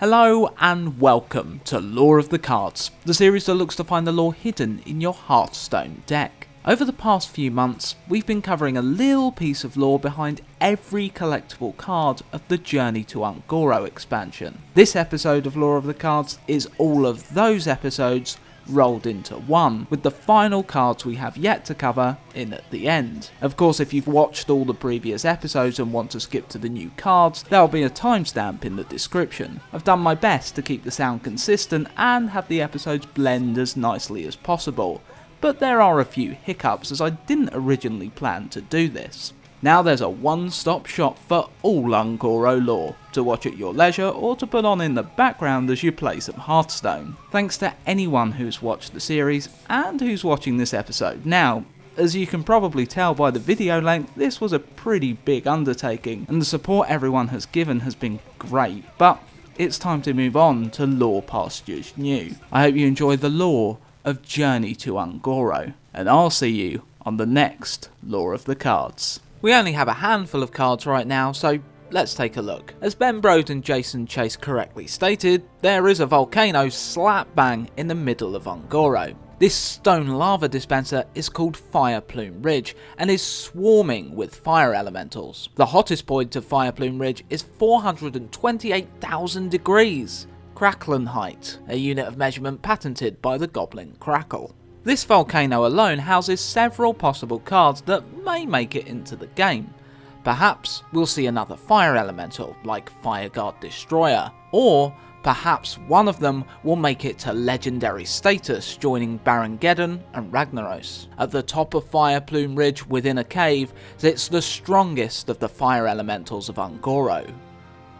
Hello and welcome to Lore of the Cards, the series that looks to find the lore hidden in your Hearthstone deck. Over the past few months, we've been covering a little piece of lore behind every collectible card of the Journey to Un'Goro expansion. This episode of Lore of the Cards is all of those episodes rolled into one, with the final cards we have yet to cover in at the end. Of course, if you've watched all the previous episodes and want to skip to the new cards, there'll be a timestamp in the description. I've done my best to keep the sound consistent and have the episodes blend as nicely as possible, but there are a few hiccups as I didn't originally plan to do this. Now there's a one-stop shop for all Un'Goro lore, to watch at your leisure or to put on in the background as you play some Hearthstone. Thanks to anyone who's watched the series and who's watching this episode. Now, as you can probably tell by the video length, this was a pretty big undertaking, and the support everyone has given has been great, but it's time to move on to lore pastures new. I hope you enjoy the lore of Journey to Un'Goro, and I'll see you on the next Lore of the Cards. We only have a handful of cards right now, so let's take a look. As Ben Brode and Jason Chase correctly stated, there is a volcano slap bang in the middle of Un'Goro. This stone lava dispenser is called Fire Plume Ridge and is swarming with fire elementals. The hottest point of Fire Plume Ridge is 428,000 degrees. Cracklen height, a unit of measurement patented by the Goblin Crackle. This volcano alone houses several possible cards that may make it into the game. Perhaps we'll see another fire elemental like Fireguard Destroyer, or perhaps one of them will make it to legendary status, joining Barangeddon and Ragnaros. At the top of Fire Plume Ridge within a cave sits the strongest of the fire elementals of Un'Goro,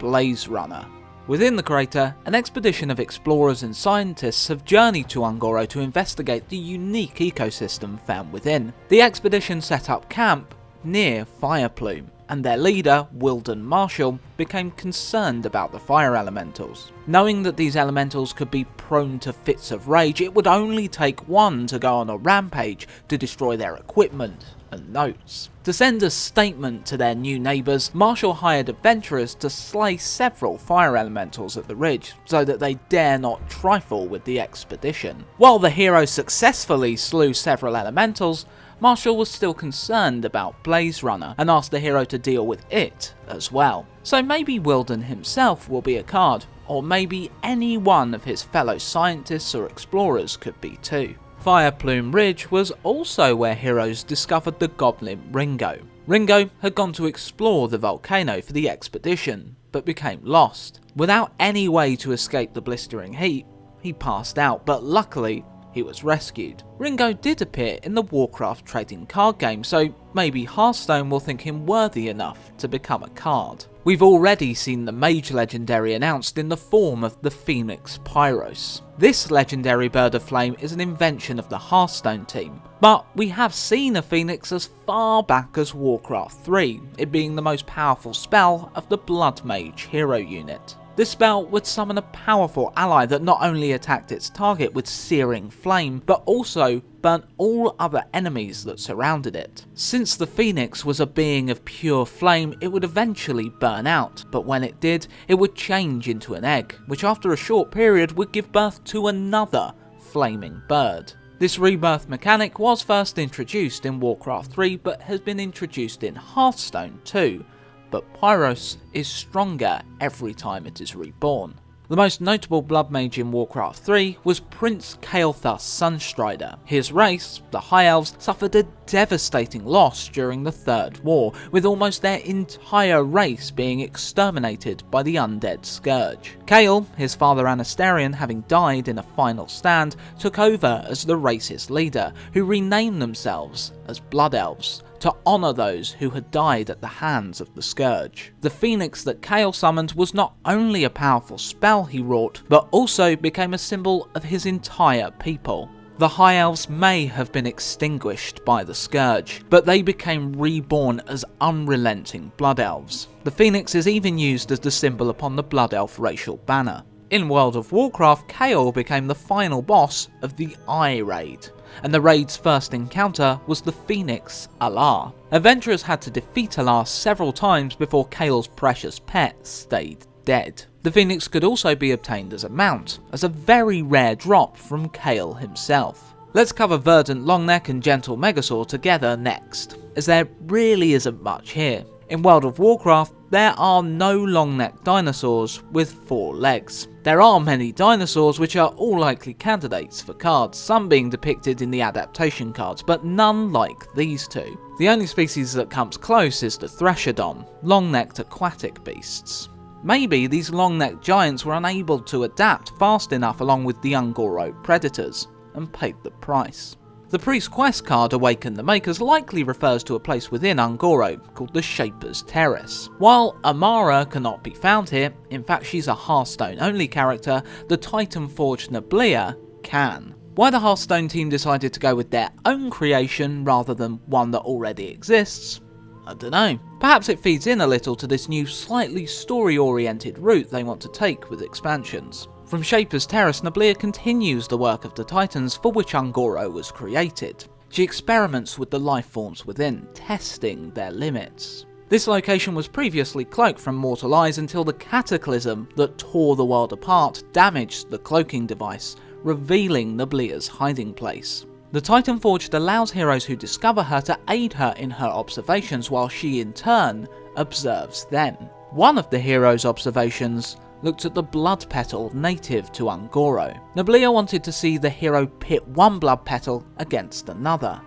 Blaze Runner. Within the crater, an expedition of explorers and scientists have journeyed to Un'Goro to investigate the unique ecosystem found within. The expedition set up camp near Fire Plume, and their leader, Wilden Marshall, became concerned about the fire elementals. Knowing that these elementals could be prone to fits of rage, it would only take one to go on a rampage to destroy their equipment and notes. To send a statement to their new neighbours, Marshall hired adventurers to slay several fire elementals at the ridge, so that they dare not trifle with the expedition. While the hero successfully slew several elementals, Marshall was still concerned about Blaze Runner and asked the hero to deal with it as well. So maybe Wilden himself will be a card, or maybe any one of his fellow scientists or explorers could be too. Fire Plume Ridge was also where heroes discovered the goblin Ringo. Ringo had gone to explore the volcano for the expedition, but became lost. Without any way to escape the blistering heat, he passed out, but luckily he was rescued. Ringo did appear in the Warcraft trading card game, so maybe Hearthstone will think him worthy enough to become a card. We've already seen the Mage legendary announced in the form of the Phoenix Pyros. This legendary bird of flame is an invention of the Hearthstone team, but we have seen a Phoenix as far back as Warcraft 3, it being the most powerful spell of the Blood Mage hero unit. This spell would summon a powerful ally that not only attacked its target with searing flame, but also burnt all other enemies that surrounded it. Since the Phoenix was a being of pure flame, it would eventually burn out, but when it did, it would change into an egg, which after a short period would give birth to another flaming bird. This rebirth mechanic was first introduced in Warcraft 3, but has been introduced in Hearthstone too. But Pyros is stronger every time it is reborn. The most notable Blood Mage in Warcraft 3 was Prince Kael'thas Sunstrider. His race, the High Elves, suffered a devastating loss during the Third War, with almost their entire race being exterminated by the undead Scourge. Kael, his father Anasterion having died in a final stand, took over as the race's leader, who renamed themselves as Blood Elves, to honour those who had died at the hands of the Scourge. The Phoenix that Kael summoned was not only a powerful spell he wrought, but also became a symbol of his entire people. The High Elves may have been extinguished by the Scourge, but they became reborn as unrelenting Blood Elves. The Phoenix is even used as the symbol upon the Blood Elf racial banner. In World of Warcraft, Kael became the final boss of the Eye Raid, and the raid's first encounter was the Phoenix Alar. Adventurers had to defeat Alar several times before Kael's precious pet stayed dead. The Phoenix could also be obtained as a mount, as a very rare drop from Kale himself. Let's cover Verdant Longneck and Gentle Megasaur together next, as there really isn't much here. In World of Warcraft, there are no long-necked dinosaurs with 4 legs. There are many dinosaurs which are all likely candidates for cards, some being depicted in the adaptation cards, but none like these two. The only species that comes close is the Threshodon, long-necked aquatic beasts. Maybe these long-necked giants were unable to adapt fast enough along with the Ungoro predators, and paid the price. The Priest Quest card Awaken the Makers likely refers to a place within Ungoro called the Shaper's Terrace. While Amara cannot be found here, in fact she's a Hearthstone only character, the Titan Forged Nablia can. Why the Hearthstone team decided to go with their own creation rather than one that already exists, I don't know. Perhaps it feeds in a little to this new slightly story-oriented route they want to take with expansions. From Shaper's Terrace, Nablia continues the work of the Titans for which Ungoro was created. She experiments with the life forms within, testing their limits. This location was previously cloaked from mortal eyes until the cataclysm that tore the world apart damaged the cloaking device, revealing Nablia's hiding place. The Titan Forged allows heroes who discover her to aid her in her observations while she in turn observes them. One of the hero's observations looked at the blood petal native to Ungoro. Nablia wanted to see the hero pit one blood petal against another.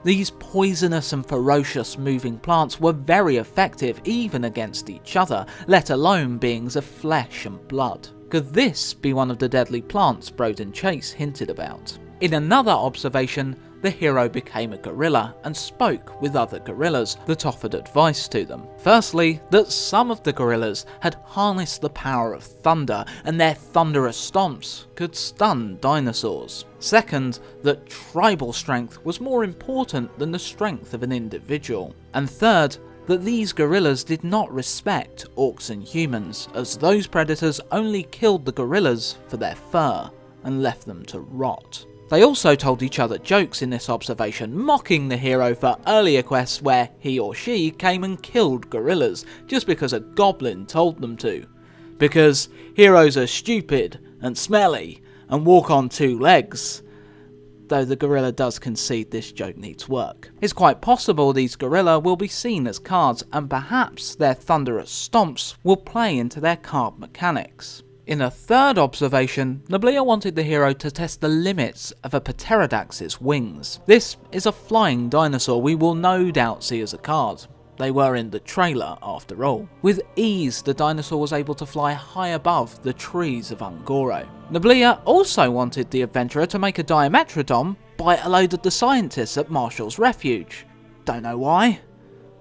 These poisonous and ferocious moving plants were very effective even against each other, let alone beings of flesh and blood. Could this be one of the deadly plants Broden Chase hinted about? In another observation, the hero became a gorilla and spoke with other gorillas that offered advice to them. Firstly, that some of the gorillas had harnessed the power of thunder and their thunderous stomps could stun dinosaurs. Second, that tribal strength was more important than the strength of an individual. And third, that these gorillas did not respect orcs and humans, as those predators only killed the gorillas for their fur and left them to rot. They also told each other jokes in this observation, mocking the hero for earlier quests where he or she came and killed gorillas just because a goblin told them to. Because heroes are stupid and smelly and walk on 2 legs. Though the gorilla does concede this joke needs work. It's quite possible these gorilla will be seen as cards, and perhaps their thunderous stomps will play into their card mechanics. In a third observation, Nablia wanted the hero to test the limits of a Pterodax's wings. This is a flying dinosaur we will no doubt see as a card. They were in the trailer after all. With ease, the dinosaur was able to fly high above the trees of Ungoro. Nablia also wanted the adventurer to make a Dimetrodon bite a load of the scientists at Marshall's Refuge. Don't know why.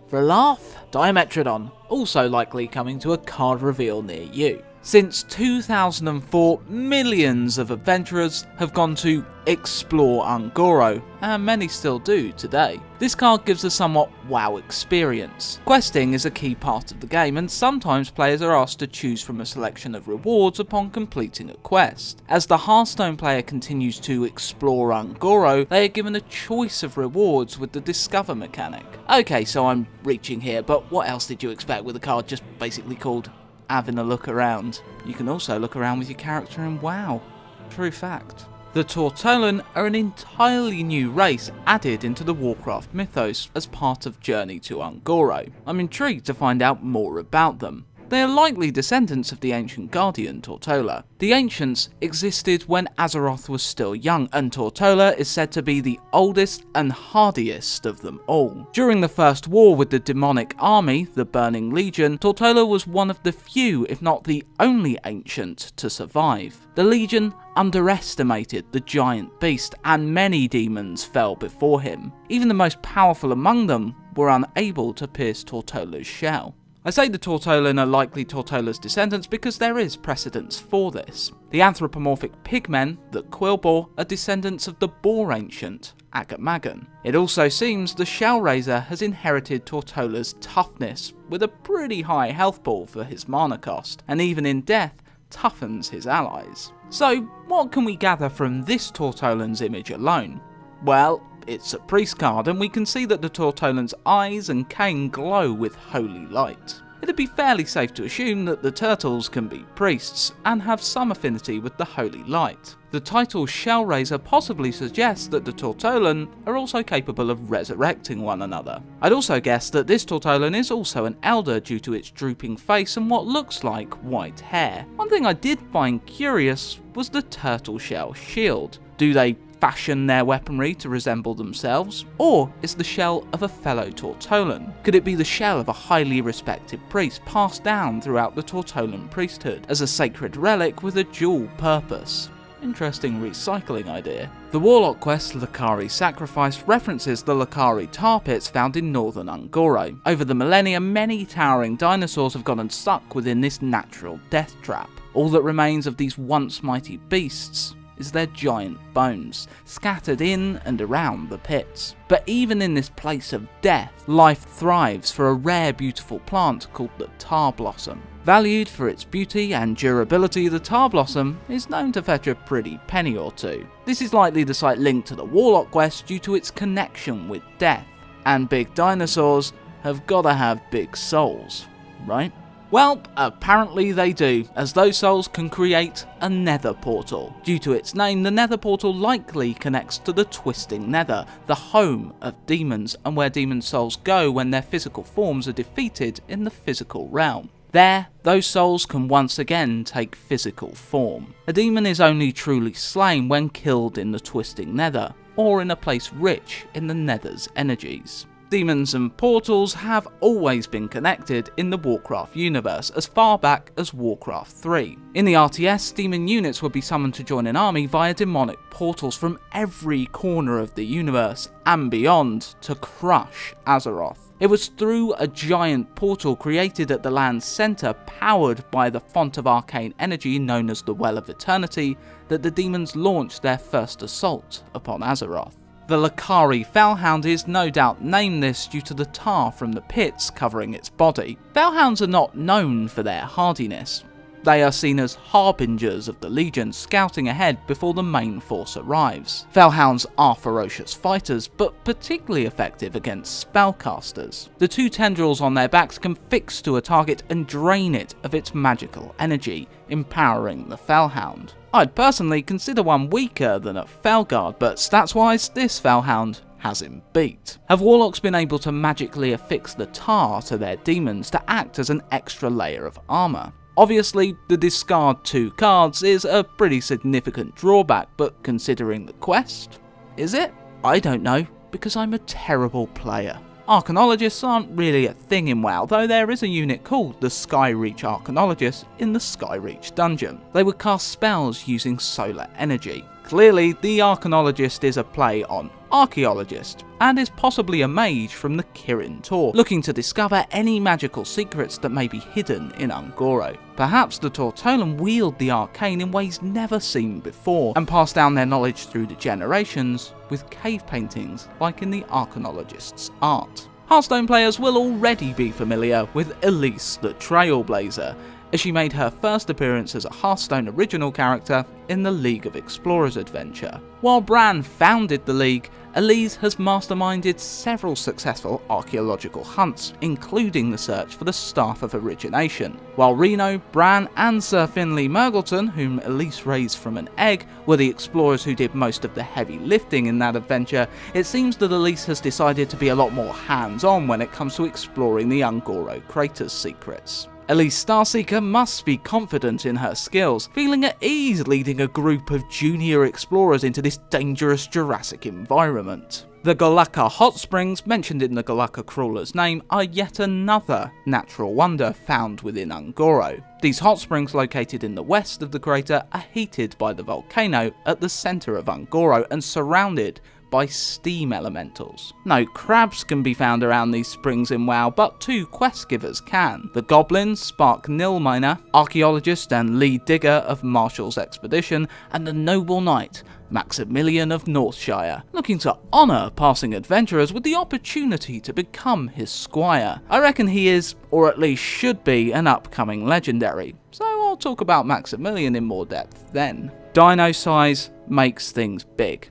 For a laugh, Dimetrodon, also likely coming to a card reveal near you. Since 2004, millions of adventurers have gone to explore Ungoro, and many still do today. This card gives a somewhat wow experience. Questing is a key part of the game, and sometimes players are asked to choose from a selection of rewards upon completing a quest. As the Hearthstone player continues to explore Ungoro, they are given a choice of rewards with the Discover mechanic. Okay, so I'm reaching here, but what else did you expect with a card just basically called having a look around? You can also look around with your character in WoW. True fact. The Tortolan are an entirely new race added into the Warcraft mythos as part of Journey to Ungoro. I'm intrigued to find out more about them. They are likely descendants of the ancient Guardian Tortola. The Ancients existed when Azeroth was still young, and Tortola is said to be the oldest and hardiest of them all. During the first war with the demonic army, the Burning Legion, Tortola was one of the few, if not the only ancient to survive. The Legion underestimated the giant beast, and many demons fell before him. Even the most powerful among them were unable to pierce Tortola's shell. I say the Tortolan are likely Tortola's descendants because there is precedence for this. The anthropomorphic pigmen, the Quillboar, are descendants of the boar ancient, Agamagan. It also seems the Shellraiser has inherited Tortola's toughness, with a pretty high health pool for his mana cost, and even in death, toughens his allies. So, what can we gather from this Tortolan's image alone? Well, it's a priest card, and we can see that the Tortolan's eyes and cane glow with holy light. it'd be fairly safe to assume that the turtles can be priests and have some affinity with the holy light. The title's shell razor possibly suggests that the Tortolan are also capable of resurrecting one another. I'd also guess that this Tortolan is also an elder due to its drooping face and what looks like white hair. One thing I did find curious was the turtle shell shield. Do they fashion their weaponry to resemble themselves? Or is the shell of a fellow Tortolan? Could it be the shell of a highly respected priest passed down throughout the Tortolan priesthood as a sacred relic with a dual purpose? Interesting recycling idea. The Warlock quest Lakari Sacrifice references the Lakari tar pits found in northern Ungoro. Over the millennia, many towering dinosaurs have gotten stuck within this natural death trap. All that remains of these once mighty beasts is their giant bones, scattered in and around the pits. But even in this place of death, life thrives for a rare beautiful plant called the tar blossom. Valued for its beauty and durability, the tar blossom is known to fetch a pretty penny or two. This is likely the site linked to the Warlock quest due to its connection with death. And big dinosaurs have gotta have big souls, right? Well, apparently they do, as those souls can create a nether portal. Due to its name, the nether portal likely connects to the twisting nether, the home of demons, and where demon souls go when their physical forms are defeated in the physical realm. There, those souls can once again take physical form. A demon is only truly slain when killed in the twisting nether, or in a place rich in the nether's energies. Demons and portals have always been connected in the Warcraft universe, as far back as Warcraft 3. In the RTS, demon units would be summoned to join an army via demonic portals from every corner of the universe and beyond to crush Azeroth. It was through a giant portal created at the land's centre, powered by the font of arcane energy known as the Well of Eternity, that the demons launched their first assault upon Azeroth. The Lakari Fel Hound is no doubt named this due to the tar from the pits covering its body. Fel Hounds are not known for their hardiness. They are seen as harbingers of the Legion, scouting ahead before the main force arrives. Fel Hounds are ferocious fighters, but particularly effective against spellcasters. The two tendrils on their backs can fix to a target and drain it of its magical energy, empowering the Fel Hound. I'd personally consider one weaker than a Felguard, but stats-wise, this Fel Hound has him beat. Have Warlocks been able to magically affix the tar to their demons to act as an extra layer of armour? Obviously, the discard 2 cards is a pretty significant drawback, but considering the quest, is it? I don't know, because I'm a terrible player. Arcanologists aren't really a thing in WoW, though there is a unit called the Skyreach Arcanologist in the Skyreach dungeon. They would cast spells using solar energy. Clearly, the Arcanologist is a play on Archaeologist, and is possibly a mage from the Kirin Tor, looking to discover any magical secrets that may be hidden in Ungoro. Perhaps the Tortolan wield the arcane in ways never seen before, and pass down their knowledge through the generations, with cave paintings like in the Arcanologist's art. Hearthstone players will already be familiar with Elise the Trailblazer, as she made her first appearance as a Hearthstone original character in the League of Explorers adventure. While Bran founded the League, Elise has masterminded several successful archaeological hunts, including the search for the Staff of Origination. While Reno, Bran and Sir Finley Murgleton, whom Elise raised from an egg, were the explorers who did most of the heavy lifting in that adventure, it seems that Elise has decided to be a lot more hands-on when it comes to exploring the Ungoro crater's secrets. Elise Starseeker must be confident in her skills, feeling at ease leading a group of junior explorers into this dangerous Jurassic environment. The Galica Hot Springs, mentioned in the Galica Crawler's name, are yet another natural wonder found within Ungoro. These hot springs, located in the west of the crater, are heated by the volcano at the centre of Ungoro and surrounded by steam elementals. No crabs can be found around these springs in WoW, but 2 quest givers can. The Goblin, Spark Nilminer, archaeologist and lead digger of Marshall's expedition, and the Noble Knight, Maximilian of Northshire, looking to honour passing adventurers with the opportunity to become his squire. I reckon he is, or at least should be, an upcoming legendary, so I'll talk about Maximilian in more depth then. Dino size makes things big.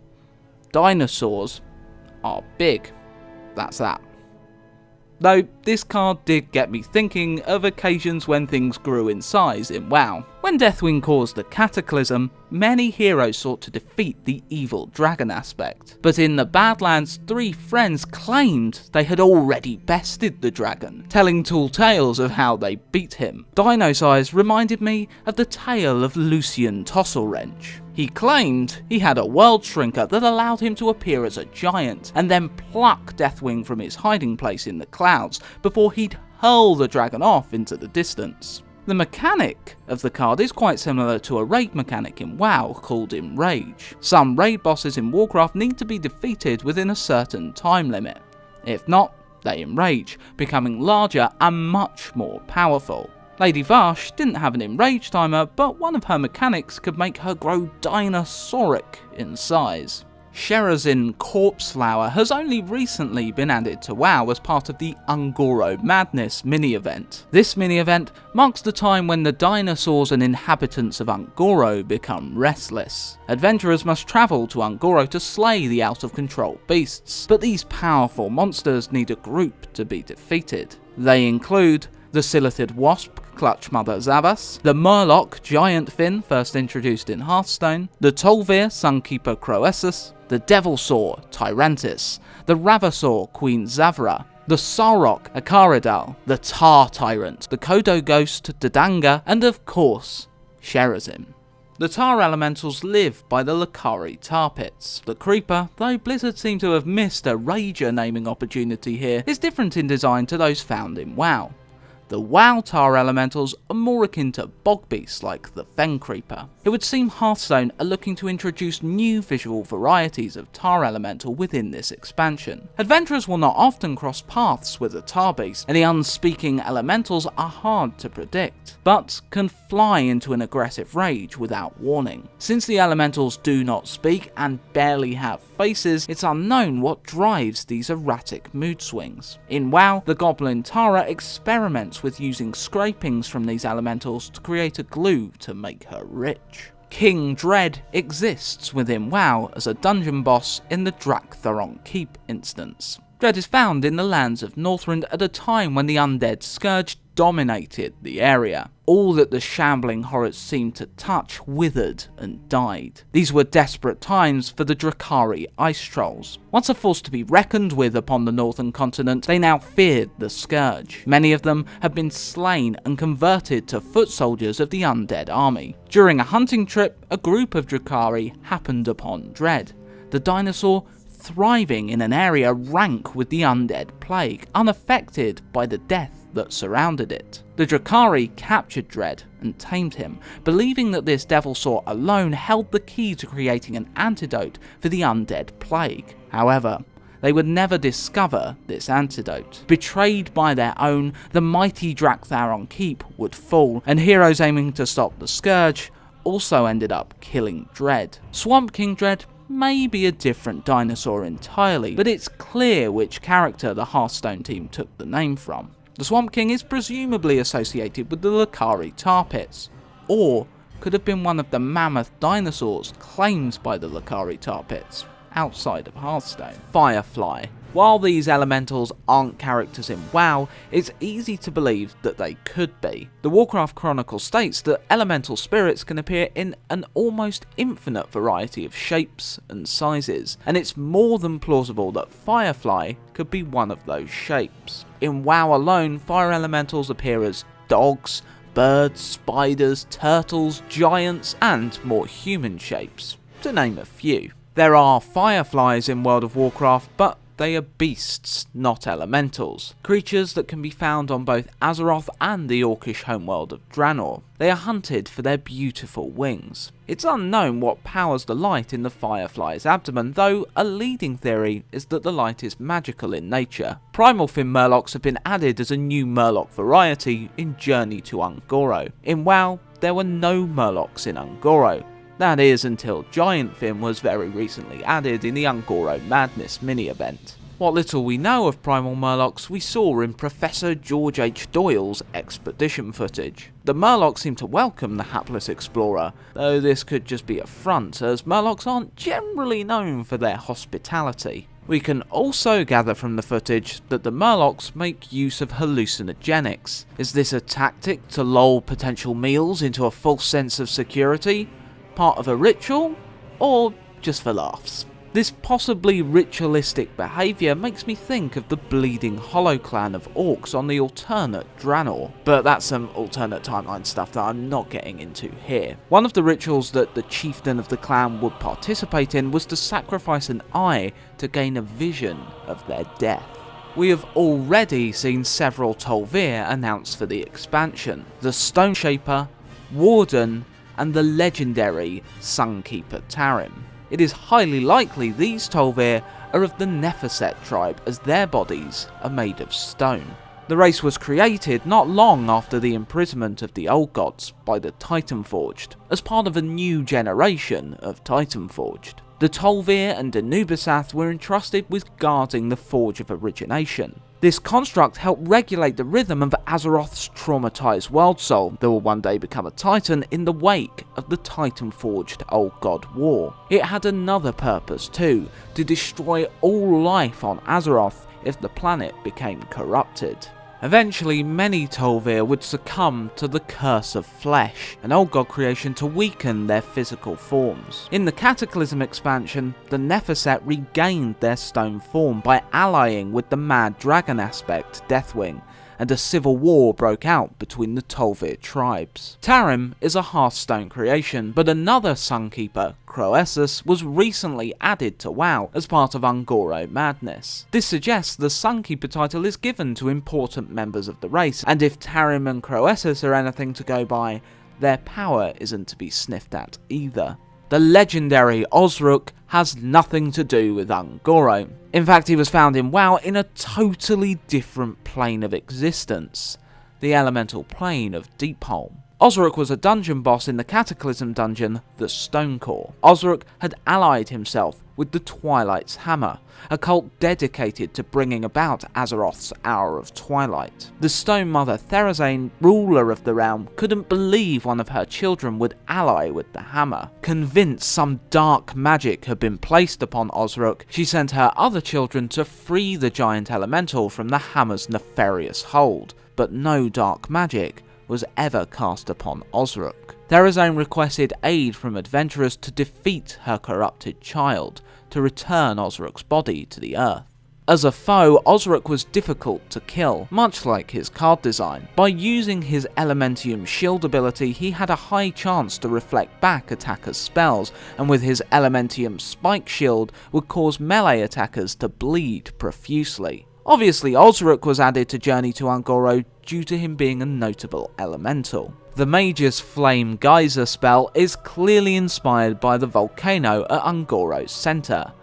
Dinosaurs are big. That's that. Though, this card did get me thinking of occasions when things grew in size in WoW. When Deathwing caused the Cataclysm, many heroes sought to defeat the evil dragon aspect. But in the Badlands, 3 friends claimed they had already bested the dragon, telling tall tales of how they beat him. Dino Size reminded me of the tale of Lucian Tosselwrench. He claimed he had a world shrinker that allowed him to appear as a giant, and then pluck Deathwing from his hiding place in the clouds before he'd hurl the dragon off into the distance. The mechanic of the card is quite similar to a raid mechanic in WoW called Enrage. Some raid bosses in Warcraft need to be defeated within a certain time limit. If not, they enrage, becoming larger and much more powerful. Lady Vash didn't have an enrage timer, but one of her mechanics could make her grow dinosauric in size. Sherazin Corpse Flower has only recently been added to WoW as part of the Un'Goro Madness mini-event. This mini-event marks the time when the dinosaurs and inhabitants of Un'Goro become restless. Adventurers must travel to Un'Goro to slay the out-of-control beasts, but these powerful monsters need a group to be defeated. They include the Silithid Wasp, Clutch Mother Zavas, the Merlok Giant Fin, first introduced in Hearthstone, the Tolvir Sunkeeper Croesus, the Devilsaur Tyrantis, the Ravasaur Queen Zavra, the Sarok Akaridal, the Tar Tyrant, the Kodo Ghost Dodanga, and of course, Sherazin. The Tar Elementals live by the Lakari Tar Pits. The Creeper, though Blizzard seem to have missed a Rager naming opportunity here, is different in design to those found in WoW. The WoW Tar Elementals are more akin to bog beasts like the Fen Creeper. It would seem Hearthstone are looking to introduce new visual varieties of Tar Elemental within this expansion. Adventurers will not often cross paths with a Tar Beast, and the unspeaking elementals are hard to predict, but can fly into an aggressive rage without warning. Since the elementals do not speak and barely have faces, it's unknown what drives these erratic mood swings. In WoW, the Goblin Tara experiments with using scrapings from these elementals to create a glue to make her rich. King Dread exists within WoW as a dungeon boss in the Drak'Tharon Keep instance. Dread is found in the lands of Northrend at a time when the undead scourge dominated the area. All that the shambling horrors seemed to touch withered and died. These were desperate times for the Drakari Ice Trolls. Once a force to be reckoned with upon the northern continent, they now feared the Scourge. Many of them had been slain and converted to foot soldiers of the undead army. During a hunting trip, a group of Drakari happened upon Dread, the dinosaur thriving in an area rank with the undead plague, unaffected by the death that surrounded it. The Drakari captured Dread and tamed him, believing that this Devilsaur alone held the key to creating an antidote for the undead plague. However, they would never discover this antidote. Betrayed by their own, the mighty Drak'Tharon Keep would fall, and heroes aiming to stop the Scourge also ended up killing Dread. Swamp King Dread may be a different dinosaur entirely, but it's clear which character the Hearthstone team took the name from. The Swamp King is presumably associated with the Lakari Tar Pits, or could have been one of the mammoth dinosaurs claimed by the Lakari Tar Pits outside of Hearthstone. Firefly. While these elementals aren't characters in WoW, it's easy to believe that they could be. The Warcraft Chronicle states that elemental spirits can appear in an almost infinite variety of shapes and sizes, and it's more than plausible that Firefly could be one of those shapes. In WoW alone, fire elementals appear as dogs, birds, spiders, turtles, giants, and more human shapes, to name a few. There are fireflies in World of Warcraft, but they are beasts, not elementals. Creatures that can be found on both Azeroth and the Orcish homeworld of Draenor. They are hunted for their beautiful wings. It's unknown what powers the light in the firefly's abdomen, though a leading theory is that the light is magical in nature. Primalfin Merloks have been added as a new Merlok variety in Journey to Un'Goro. In WoW, there were no Merloks in Un'Goro. That is until Giant Fin was very recently added in the Un'Goro Madness mini-event. What little we know of Primal Merloks we saw in Professor George H. Doyle's expedition footage. The Merloks seem to welcome the hapless explorer, though this could just be a front, as Merloks aren't generally known for their hospitality. We can also gather from the footage that the Merloks make use of hallucinogenics. Is this a tactic to lull potential meals into a false sense of security? Part of a ritual? Or just for laughs? This possibly ritualistic behaviour makes me think of the Bleeding Hollow clan of orcs on the alternate Draenor, but that's some alternate timeline stuff that I'm not getting into here. One of the rituals that the chieftain of the clan would participate in was to sacrifice an eye to gain a vision of their death. We have already seen several Tol'vir announced for the expansion: the Stone Shaper, Warden, and the legendary Sunkeeper Tarim. It is highly likely these Tol'vir are of the Nephesset tribe, as their bodies are made of stone. The race was created not long after the imprisonment of the Old Gods by the Titanforged, as part of a new generation of Titanforged. The Tol'vir and Anubisath were entrusted with guarding the Forge of Origination. This construct helped regulate the rhythm of Azeroth's traumatized world soul that will one day become a Titan in the wake of the Titan-forged Old God War. It had another purpose too, to destroy all life on Azeroth if the planet became corrupted. Eventually, many Tol'vir would succumb to the Curse of Flesh, an Old God creation to weaken their physical forms. In the Cataclysm expansion, the Nephesset regained their stone form by allying with the Mad Dragon aspect, Deathwing, and a civil war broke out between the Tol'vir tribes. Tarim is a Hearthstone creation, but another Sunkeeper, Croesus, was recently added to WoW as part of Ungoro Madness. This suggests the Sunkeeper title is given to important members of the race, and if Tarim and Croesus are anything to go by, their power isn't to be sniffed at either. The legendary Osruk has nothing to do with Ungoro. In fact, he was found in WoW in a totally different plane of existence, the elemental plane of Deepholm. Osruk was a dungeon boss in the Cataclysm dungeon, the Stonecore. Osruk had allied himself with the Twilight Hammer, a cult dedicated to bringing about Azeroth's Hour of Twilight. The Stone Mother Therazane, ruler of the realm, couldn't believe one of her children would ally with the Hammer. Convinced some dark magic had been placed upon Osruk, she sent her other children to free the Giant Elemental from the Hammer's nefarious hold, but no dark magic was ever cast upon Osruk. Therazane requested aid from adventurers to defeat her corrupted child, to return Osruk's body to the earth. As a foe, Osruk was difficult to kill, much like his card design. By using his Elementium shield ability, he had a high chance to reflect back attackers' spells, and with his Elementium spike shield would cause melee attackers to bleed profusely. Obviously, Osruk was added to Journey to Ungoro due to him being a notable elemental. The Mage's Flame Geyser spell is clearly inspired by the volcano at Ungoro's centre.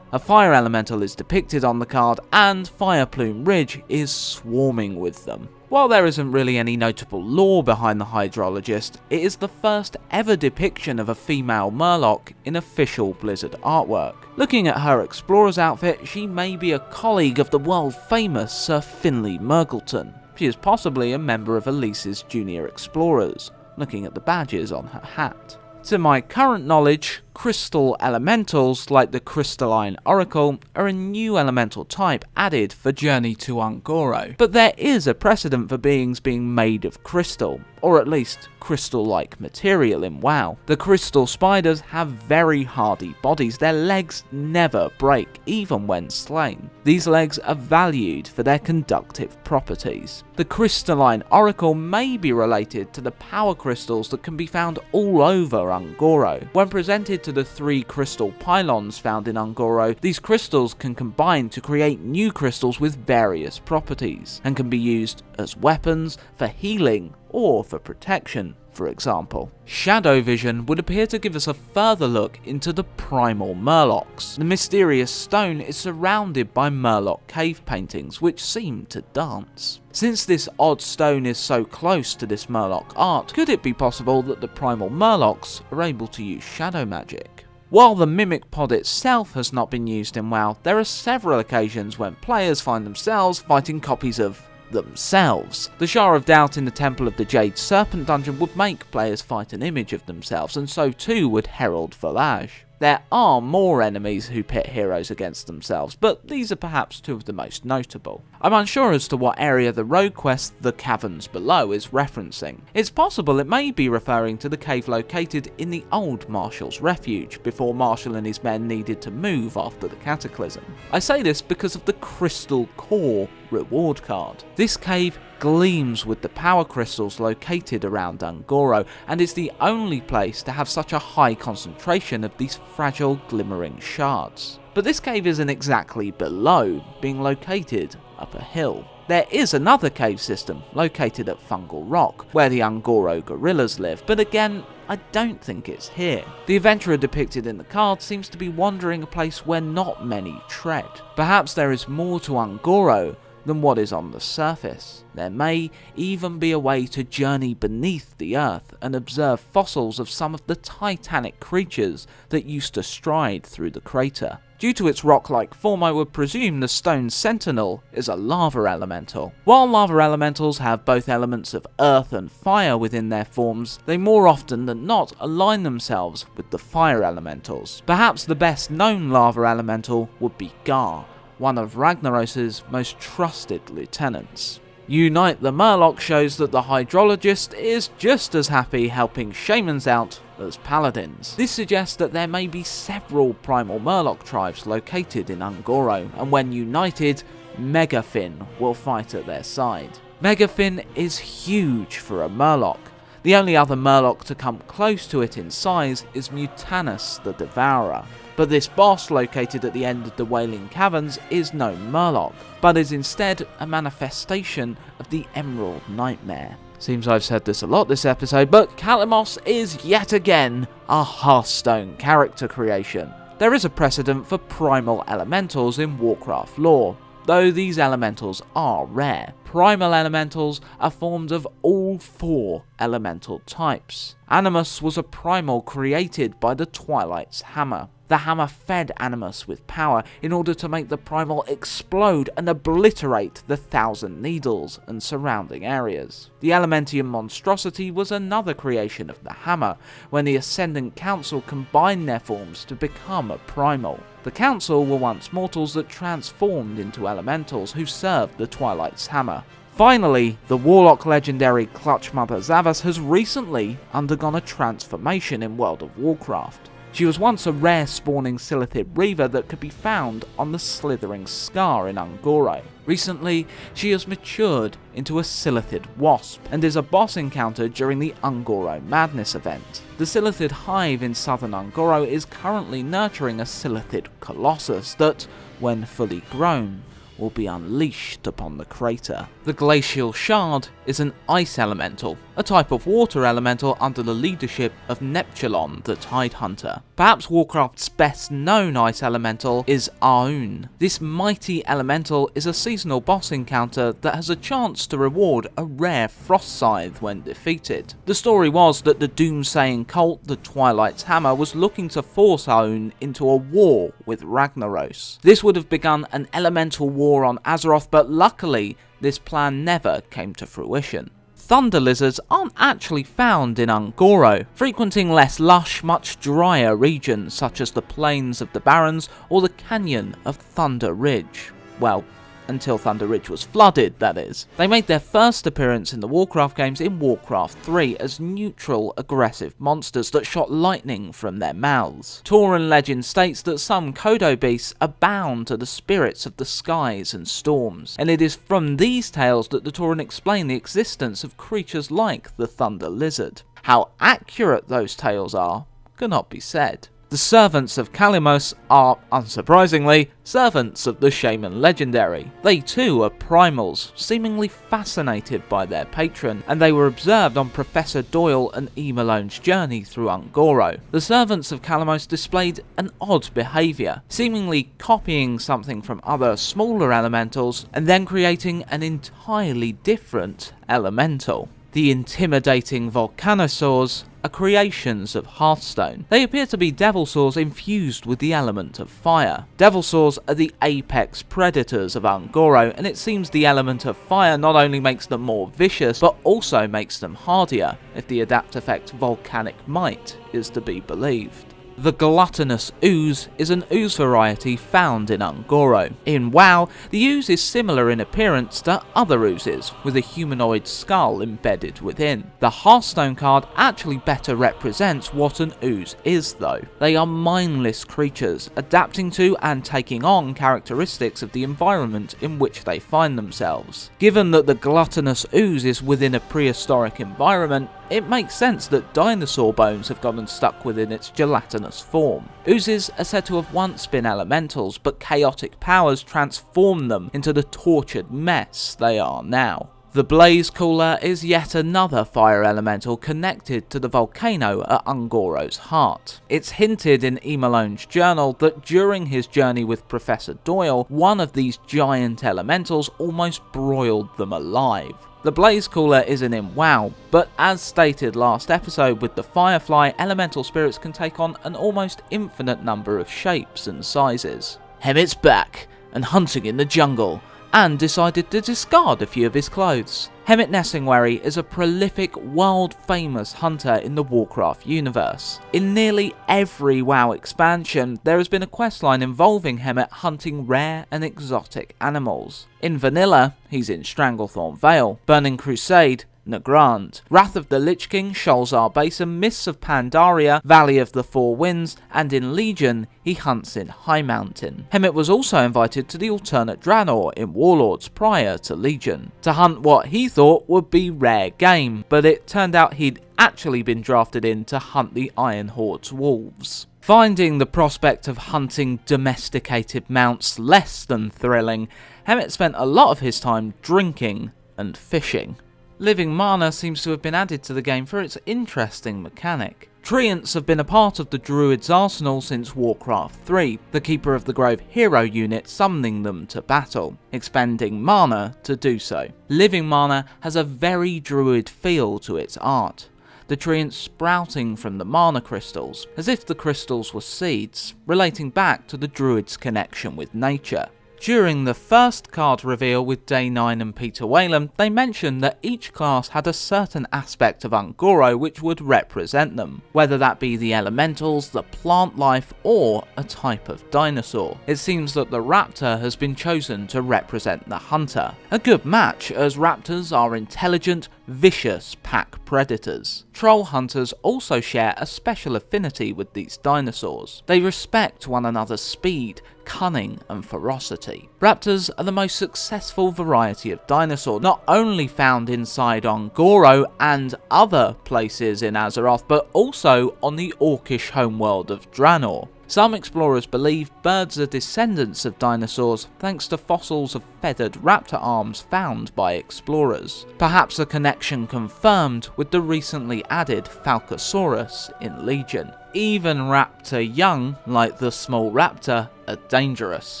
A fire elemental is depicted on the card, and Fireplume Ridge is swarming with them. While there isn't really any notable lore behind the hydrologist, it is the first ever depiction of a female Merlok in official Blizzard artwork. Looking at her explorer's outfit, she may be a colleague of the world famous Sir Finley Murgleton. She is possibly a member of Elise's junior explorers, looking at the badges on her hat. To my current knowledge, Crystal Elementals, like the Crystalline Oracle, are a new elemental type added for Journey to Ungoro, but there is a precedent for beings being made of crystal, or at least crystal-like material in WoW. The crystal spiders have very hardy bodies, their legs never break, even when slain. These legs are valued for their conductive properties. The Crystalline Oracle may be related to the power crystals that can be found all over Ungoro. When presented to the 3 crystal pylons found in Ungoro, these crystals can combine to create new crystals with various properties, and can be used as weapons, for healing, or for protection, for example. Shadow Vision would appear to give us a further look into the Primal Murlocs. The mysterious stone is surrounded by Merlok cave paintings, which seem to dance. Since this odd stone is so close to this Merlok art, could it be possible that the Primal Murlocs are able to use shadow magic? While the Mimic Pod itself has not been used in WoW, there are several occasions when players find themselves fighting copies of themselves. The Shard of Doubt in the Temple of the Jade Serpent dungeon would make players fight an image of themselves, and so too would Herald Volage. There are more enemies who pit heroes against themselves, but these are perhaps two of the most notable. I'm unsure as to what area the rogue quest The Caverns Below is referencing. It's possible it may be referring to the cave located in the old Marshal's refuge, before Marshal and his men needed to move after the cataclysm. I say this because of the Crystal Core reward card. This cave gleams with the power crystals located around Un'Goro, and is the only place to have such a high concentration of these fragile glimmering shards. But this cave isn't exactly below, being located up a hill. There is another cave system located at Fungal Rock, where the Un'Goro gorillas live, but again, I don't think it's here. The adventurer depicted in the card seems to be wandering a place where not many tread. Perhaps there is more to Un'Goro than what is on the surface. There may even be a way to journey beneath the earth and observe fossils of some of the titanic creatures that used to stride through the crater. Due to its rock-like form, I would presume the Stone Sentinel is a lava elemental. While lava elementals have both elements of earth and fire within their forms, they more often than not align themselves with the fire elementals. Perhaps the best known lava elemental would be Gar, one of Ragnaros's most trusted lieutenants. Unite the Merlok shows that the hydrologist is just as happy helping shamans out as paladins. This suggests that there may be several primal Merlok tribes located in Un'Goro, and when united, Megafin will fight at their side. Megafin is huge for a Merlok. The only other Merlok to come close to it in size is Mutanus the Devourer. But this boss, located at the end of the Wailing Caverns, is no Merlok, but is instead a manifestation of the Emerald Nightmare. Seems I've said this a lot this episode, but Kalamos is yet again a Hearthstone character creation. There is a precedent for Primal Elementals in Warcraft lore, though these elementals are rare. Primal Elementals are formed of all 4 elemental types. Animus was a primal created by the Twilight Hammer. The hammer fed Animus with power in order to make the primal explode and obliterate the Thousand Needles and surrounding areas. The Elementium Monstrosity was another creation of the hammer, when the Ascendant Council combined their forms to become a primal. The Council were once mortals that transformed into elementals who served the Twilight's hammer. Finally, the Warlock legendary Clutch Mother Zavas has recently undergone a transformation in World of Warcraft. She was once a rare spawning Silithid Reaver that could be found on the Slithering Scar in Un'Goro. Recently, she has matured into a Silithid Wasp, and is a boss encounter during the Un'Goro Madness event. The Silithid Hive in southern Un'Goro is currently nurturing a Silithid Colossus that, when fully grown, will be unleashed upon the crater. The Glacial Shard is an ice elemental, a type of water elemental under the leadership of Neptulon the Tidehunter. Perhaps Warcraft's best known ice elemental is Aun. This mighty elemental is a seasonal boss encounter that has a chance to reward a rare Frost Scythe when defeated. The story was that the doomsaying cult, the Twilight's Hammer, was looking to force Aun into a war with Ragnaros. This would have begun an elemental war on Azeroth, but luckily this plan never came to fruition. Thunder lizards aren't actually found in Un'Goro, frequenting less lush, much drier regions such as the plains of the Barrens or the canyon of Thunder Ridge. Well, until Thunder Ridge was flooded, that is. They made their first appearance in the Warcraft games in Warcraft 3 as neutral, aggressive monsters that shot lightning from their mouths. Tauren legend states that some Kodo beasts are bound to the spirits of the skies and storms, and it is from these tales that the Tauren explain the existence of creatures like the Thunder Lizard. How accurate those tales are cannot be said. The servants of Kalamos are, unsurprisingly, servants of the Shaman legendary. They too are primals, seemingly fascinated by their patron, and they were observed on Professor Doyle and E. Malone's journey through Un'Goro. The servants of Kalamos displayed an odd behaviour, seemingly copying something from other smaller elementals, and then creating an entirely different elemental. The intimidating Volcanosaurs are creations of Hearthstone. They appear to be Devilsaurs infused with the element of fire. Devilsaurs are the apex predators of Un'Goro, and it seems the element of fire not only makes them more vicious, but also makes them hardier, if the adapt effect Volcanic Might is to be believed. The Gluttonous Ooze is an ooze variety found in Un'Goro. In WoW, the ooze is similar in appearance to other oozes, with a humanoid skull embedded within. The Hearthstone card actually better represents what an ooze is though. They are mindless creatures, adapting to and taking on characteristics of the environment in which they find themselves. Given that the Gluttonous Ooze is within a prehistoric environment, it makes sense that dinosaur bones have gotten stuck within its gelatinous form. Oozes are said to have once been elementals, but chaotic powers transformed them into the tortured mess they are now. The Blaze Cooler is yet another fire elemental connected to the volcano at Un'Goro's heart. It's hinted in E. Malone's journal that during his journey with Professor Doyle, one of these giant elementals almost broiled them alive. The Blaze Cooler isn't in WoW, but as stated last episode with the Firefly, elemental spirits can take on an almost infinite number of shapes and sizes. Hemmett's back and hunting in the jungle, and decided to discard a few of his clothes. Hemmett Nessingwary is a prolific, world-famous hunter in the Warcraft universe. In nearly every WoW expansion, there has been a questline involving Hemmett hunting rare and exotic animals. In Vanilla, he's in Stranglethorn Vale, Burning Crusade, Nagrand, Wrath of the Lich King, Sholzar Basin, Mists of Pandaria, Valley of the Four Winds, and in Legion, he hunts in High Mountain. Hemmett was also invited to the alternate Draenor in Warlords prior to Legion, to hunt what he thought would be rare game, but it turned out he'd actually been drafted in to hunt the Iron Horde's wolves. Finding the prospect of hunting domesticated mounts less than thrilling, Hemmett spent a lot of his time drinking and fishing. Living Mana seems to have been added to the game for its interesting mechanic. Treants have been a part of the Druid's arsenal since Warcraft 3, the Keeper of the Grove hero unit summoning them to battle, expending mana to do so. Living Mana has a very Druid feel to its art, the treants sprouting from the mana crystals, as if the crystals were seeds, relating back to the Druid's connection with nature. During the first card reveal with Day 9 and Peter Whalen, they mentioned that each class had a certain aspect of Un'Goro which would represent them, whether that be the elementals, the plant life, or a type of dinosaur. It seems that the raptor has been chosen to represent the hunter. A good match, as raptors are intelligent, vicious pack predators. Troll hunters also share a special affinity with these dinosaurs. They respect one another's speed, cunning and ferocity. Raptors are the most successful variety of dinosaur, not only found inside Un'Goro and other places in Azeroth, but also on the orcish homeworld of Draenor. Some explorers believe birds are descendants of dinosaurs thanks to fossils of feathered raptor arms found by explorers. Perhaps a connection confirmed with the recently added Falcosaurus in Legion. Even raptor young, like the small raptor, are dangerous.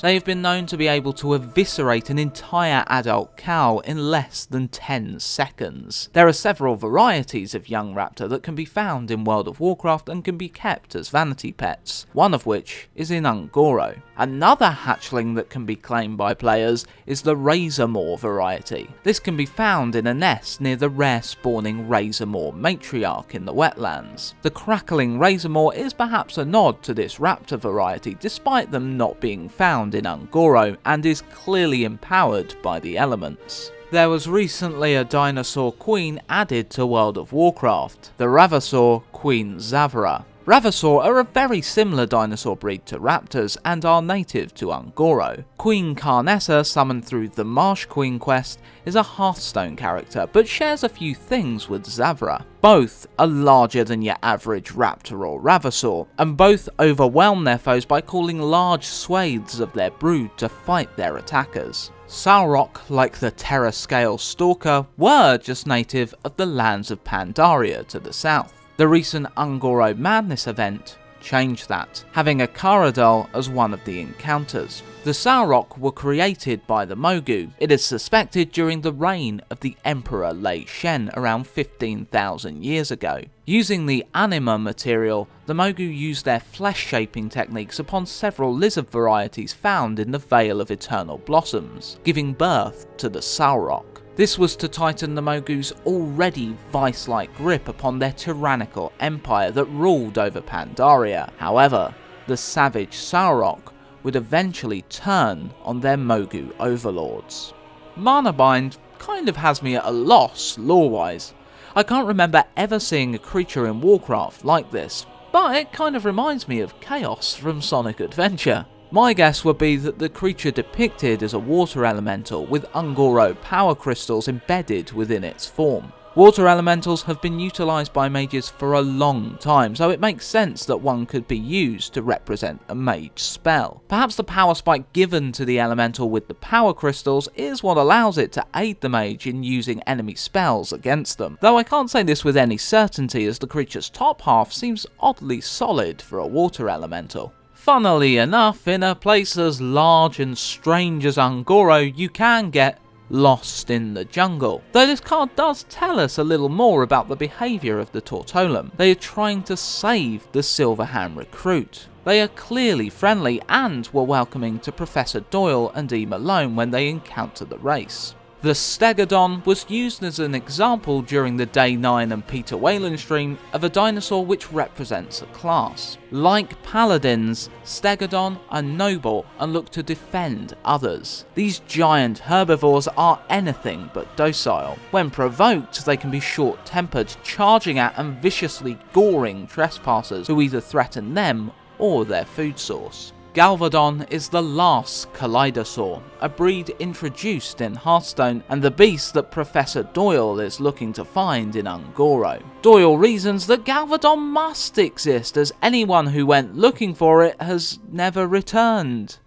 They have been known to be able to eviscerate an entire adult cow in less than 10 seconds. There are several varieties of young raptor that can be found in World of Warcraft and can be kept as vanity pets, one of which is in Un'Goro. Another hatchling that can be claimed by players is the Razormaw variety. This can be found in a nest near the rare spawning Razormaw matriarch in the wetlands. The crackling Razormaw is perhaps a nod to this raptor variety despite them not being found in Un'Goro, and is clearly empowered by the elements. There was recently a Dinosaur Queen added to World of Warcraft, the Ravasaur Queen Zavra. Ravasaur are a very similar dinosaur breed to raptors and are native to Un'Goro. Queen Carnessa, summoned through the Marsh Queen quest, is a Hearthstone character, but shares a few things with Zavra. Both are larger than your average raptor or Ravasaur, and both overwhelm their foes by calling large swathes of their brood to fight their attackers. Salrock, like the Terra Scale Stalker, were just native of the lands of Pandaria to the south. The recent Un'Goro Madness event changed that, having a Caradol as one of the encounters. The Salrock were created by the Mogu. It is suspected during the reign of the Emperor Lei Shen around 15,000 years ago. Using the anima material, the Mogu used their flesh-shaping techniques upon several lizard varieties found in the Vale of Eternal Blossoms, giving birth to the Salrock. This was to tighten the Mogu's already vice-like grip upon their tyrannical empire that ruled over Pandaria. However, the savage Sauroch would eventually turn on their Mogu overlords. Mana Bind kind of has me at a loss, lore-wise. I can't remember ever seeing a creature in Warcraft like this, but it kind of reminds me of Chaos from Sonic Adventure. My guess would be that the creature depicted is a water elemental with Ungoro power crystals embedded within its form. Water elementals have been utilised by mages for a long time, so it makes sense that one could be used to represent a mage spell. Perhaps the power spike given to the elemental with the power crystals is what allows it to aid the mage in using enemy spells against them, though I can't say this with any certainty as the creature's top half seems oddly solid for a water elemental. Funnily enough, in a place as large and strange as Ungoro, you can get lost in the jungle. Though this card does tell us a little more about the behaviour of the Tortolum. They are trying to save the Silverhand recruit. They are clearly friendly and were welcoming to Professor Doyle and E. Malone when they encounter the race. The Stegodon was used as an example during the Day 9 and Peter Whalen stream of a dinosaur which represents a class. Like paladins, Stegodon are noble and look to defend others. These giant herbivores are anything but docile. When provoked, they can be short-tempered, charging at and viciously goring trespassers who either threaten them or their food source. Galvadon is the last Kaleidosaur, a breed introduced in Hearthstone and the beast that Professor Doyle is looking to find in Ungoro. Doyle reasons that Galvadon must exist as anyone who went looking for it has never returned.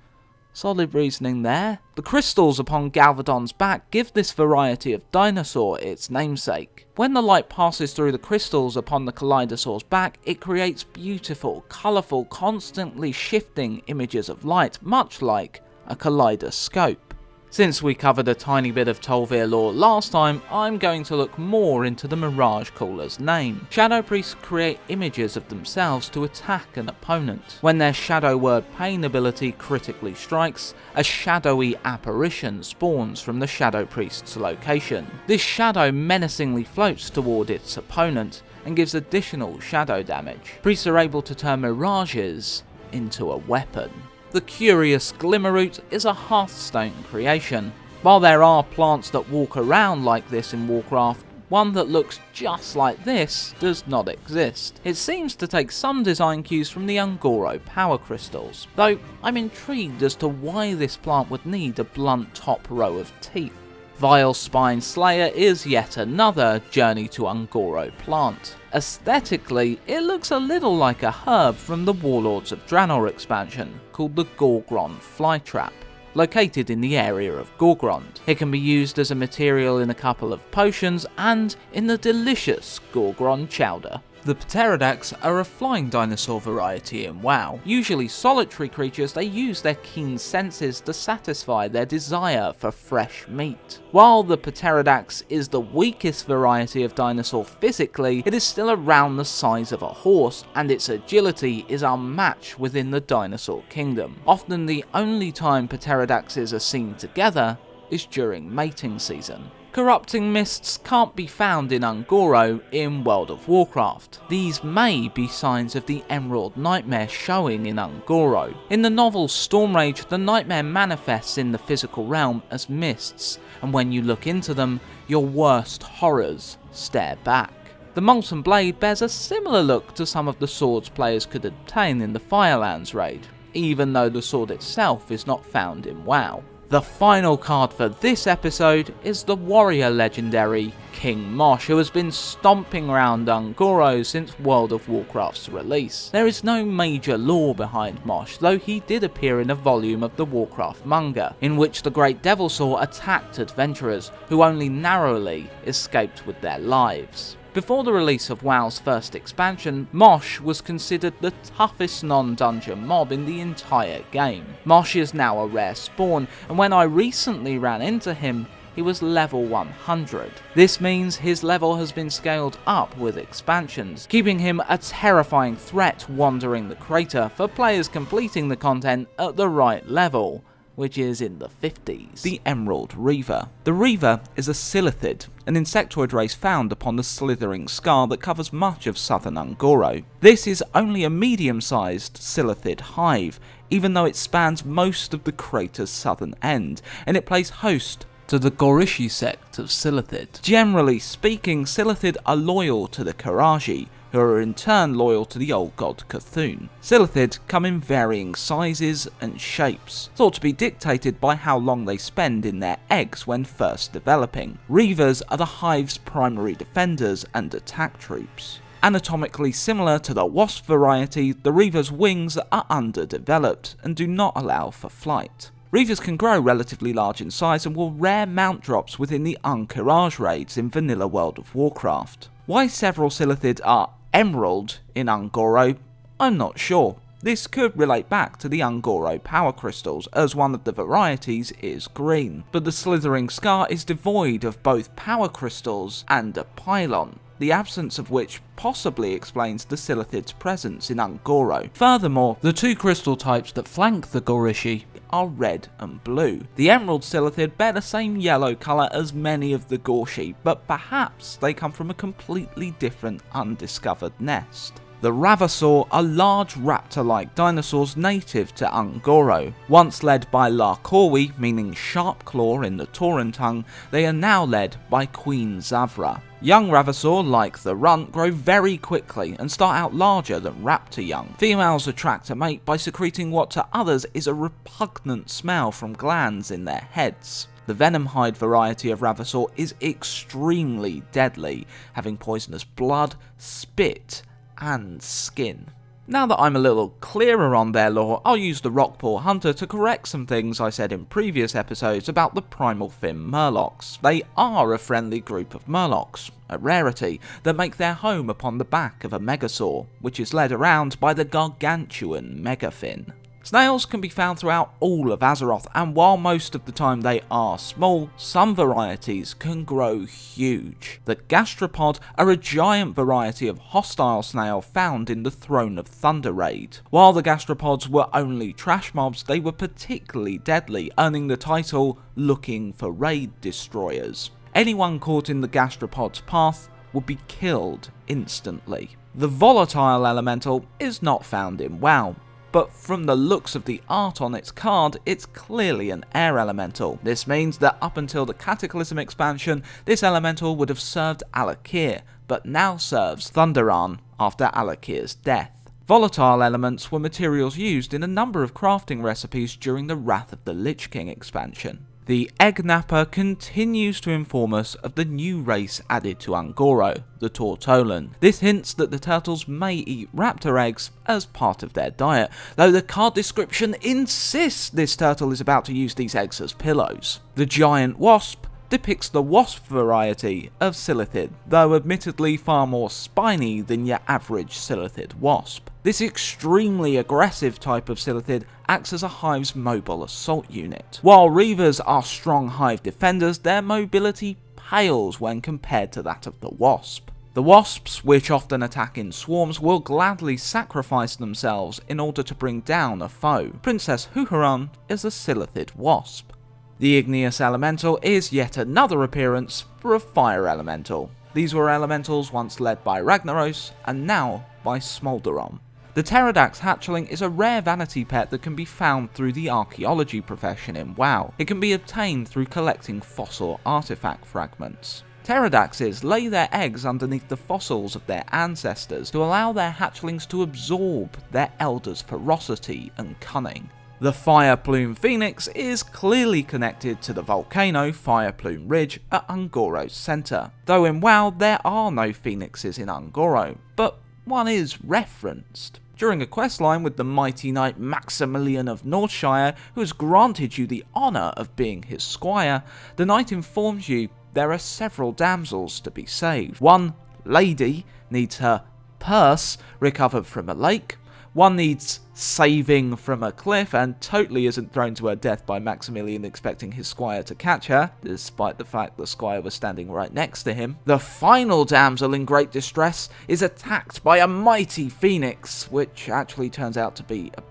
Solid reasoning there. The crystals upon Galvadon's back give this variety of dinosaur its namesake. When the light passes through the crystals upon the Kaleidosaur's back, it creates beautiful, colourful, constantly shifting images of light, much like a kaleidoscope. Since we covered a tiny bit of Tol'vir lore last time, I'm going to look more into the Mirage Caller's name. Shanno Priests create images of themselves to attack an opponent. When their Shadow Word Pain ability critically strikes, a shadowy apparition spawns from the Shadow Priest's location. This shadow menacingly floats toward its opponent and gives additional shadow damage. Priests are able to turn mirages into a weapon. The curious Glimmerroot is a Hearthstone creation. While there are plants that walk around like this in Warcraft, one that looks just like this does not exist. It seems to take some design cues from the Ungoro power crystals, though I'm intrigued as to why this plant would need a blunt top row of teeth. Vile Spine Slayer is yet another Journey to Ungoro plant. Aesthetically, it looks a little like a herb from the Warlords of Draenor expansion, called the Gorgrond Flytrap, located in the area of Gorgrond. It can be used as a material in a couple of potions and in the delicious Gorgrond chowder. The Pterodax are a flying dinosaur variety in WoW. Usually solitary creatures, they use their keen senses to satisfy their desire for fresh meat. While the Pterodax is the weakest variety of dinosaur physically, it is still around the size of a horse, and its agility is unmatched within the dinosaur kingdom. Often the only time Pterodaxes are seen together is during mating season. Corrupting mists can't be found in Ungoro in World of Warcraft. These may be signs of the Emerald Nightmare showing in Ungoro. In the novel Stormrage, the nightmare manifests in the physical realm as mists, and when you look into them, your worst horrors stare back. The Molten Blade bears a similar look to some of the swords players could obtain in the Firelands raid, even though the sword itself is not found in WoW. The final card for this episode is the warrior legendary King Mosh, who has been stomping around Ungoro since World of Warcraft's release. There is no major lore behind Mosh, though he did appear in a volume of the Warcraft manga, in which the Great Devilsaur attacked adventurers who only narrowly escaped with their lives. Before the release of WoW's first expansion, Mosh was considered the toughest non-dungeon mob in the entire game. Mosh is now a rare spawn, and when I recently ran into him, he was level 100. This means his level has been scaled up with expansions, keeping him a terrifying threat wandering the crater for players completing the content at the right level, which is in the 50s. The Emerald Reaver. The Reaver is a Silithid, an insectoid race found upon the slithering scar that covers much of southern Un'Goro. This is only a medium-sized Silithid hive, even though it spans most of the crater's southern end, and it plays host to the Gorishi sect of Silithid. Generally speaking, Silithid are loyal to the Karaji, who are in turn loyal to the old god Cthulhu. Silithid come in varying sizes and shapes, thought to be dictated by how long they spend in their eggs when first developing. Reavers are the hive's primary defenders and attack troops. Anatomically similar to the wasp variety, the Reaver's wings are underdeveloped and do not allow for flight. Reavers can grow relatively large in size and will rare mount drops within the Unkiraj raids in vanilla World of Warcraft. Why several Silithid are emerald in Un'Goro, I'm not sure. This could relate back to the Un'Goro power crystals, as one of the varieties is green, but the slithering scar is devoid of both power crystals and a pylon, the absence of which possibly explains the Silithid's presence in Un'Goro. Furthermore, the two crystal types that flank the Gorishi are red and blue. The Emerald Silithid bear the same yellow colour as many of the Gorshi, but perhaps they come from a completely different undiscovered nest. The Ravasaur are large raptor-like dinosaurs native to Un'Goro. Once led by Larkorwi, meaning sharp claw in the Tauran tongue, they are now led by Queen Zavra. Young Ravasaur, like the runt, grow very quickly and start out larger than raptor young. Females attract a mate by secreting what to others is a repugnant smell from glands in their heads. The Venomhide variety of Ravasaur is extremely deadly, having poisonous blood, spit, and skin. Now that I'm a little clearer on their lore, I'll use the Rockpaw Hunter to correct some things I said in previous episodes about the Primal Fin Murlocs. They are a friendly group of Murlocs, a rarity, that make their home upon the back of a Megasaur, which is led around by the gargantuan Megafin. Snails can be found throughout all of Azeroth, and while most of the time they are small, some varieties can grow huge. The Gastropod are a giant variety of hostile snail found in the Throne of Thunder raid. While the Gastropods were only trash mobs, they were particularly deadly, earning the title Looking for Raid Destroyers. Anyone caught in the Gastropod's path would be killed instantly. The Volatile Elemental is not found in WoW, but from the looks of the art on its card, it's clearly an air elemental. This means that up until the Cataclysm expansion, this elemental would have served Alakir, but now serves Thunderan after Alakir's death. Volatile elements were materials used in a number of crafting recipes during the Wrath of the Lich King expansion. The Egg Napper continues to inform us of the new race added to Un'Goro, the Tortolan. This hints that the turtles may eat raptor eggs as part of their diet, though the card description insists this turtle is about to use these eggs as pillows. The Giant Wasp depicts the wasp variety of Silithid, though admittedly far more spiny than your average Silithid wasp. This extremely aggressive type of Silithid acts as a hive's mobile assault unit. While Reavers are strong hive defenders, their mobility pales when compared to that of the wasp. The wasps, which often attack in swarms, will gladly sacrifice themselves in order to bring down a foe. Princess Huhuran is a Silithid wasp. The Igneous Elemental is yet another appearance for a Fire Elemental. These were elementals once led by Ragnaros, and now by Smolderon. The Pterodax hatchling is a rare vanity pet that can be found through the archaeology profession in WoW. It can be obtained through collecting fossil artifact fragments. Pterodaxes lay their eggs underneath the fossils of their ancestors to allow their hatchlings to absorb their elders' ferocity and cunning. The Fire Plume Phoenix is clearly connected to the volcano Fire Plume Ridge at Un'Goro's centre, though in WoW there are no phoenixes in Un'Goro, but one is referenced. During a questline with the mighty knight Maximilian of Northshire, who has granted you the honour of being his squire, the knight informs you there are several damsels to be saved. One lady needs her purse recovered from a lake, one needs saving from a cliff and totally isn't thrown to her death by Maximilian expecting his squire to catch her, despite the fact the squire was standing right next to him. The final damsel in great distress is attacked by a mighty phoenix, which actually turns out to be a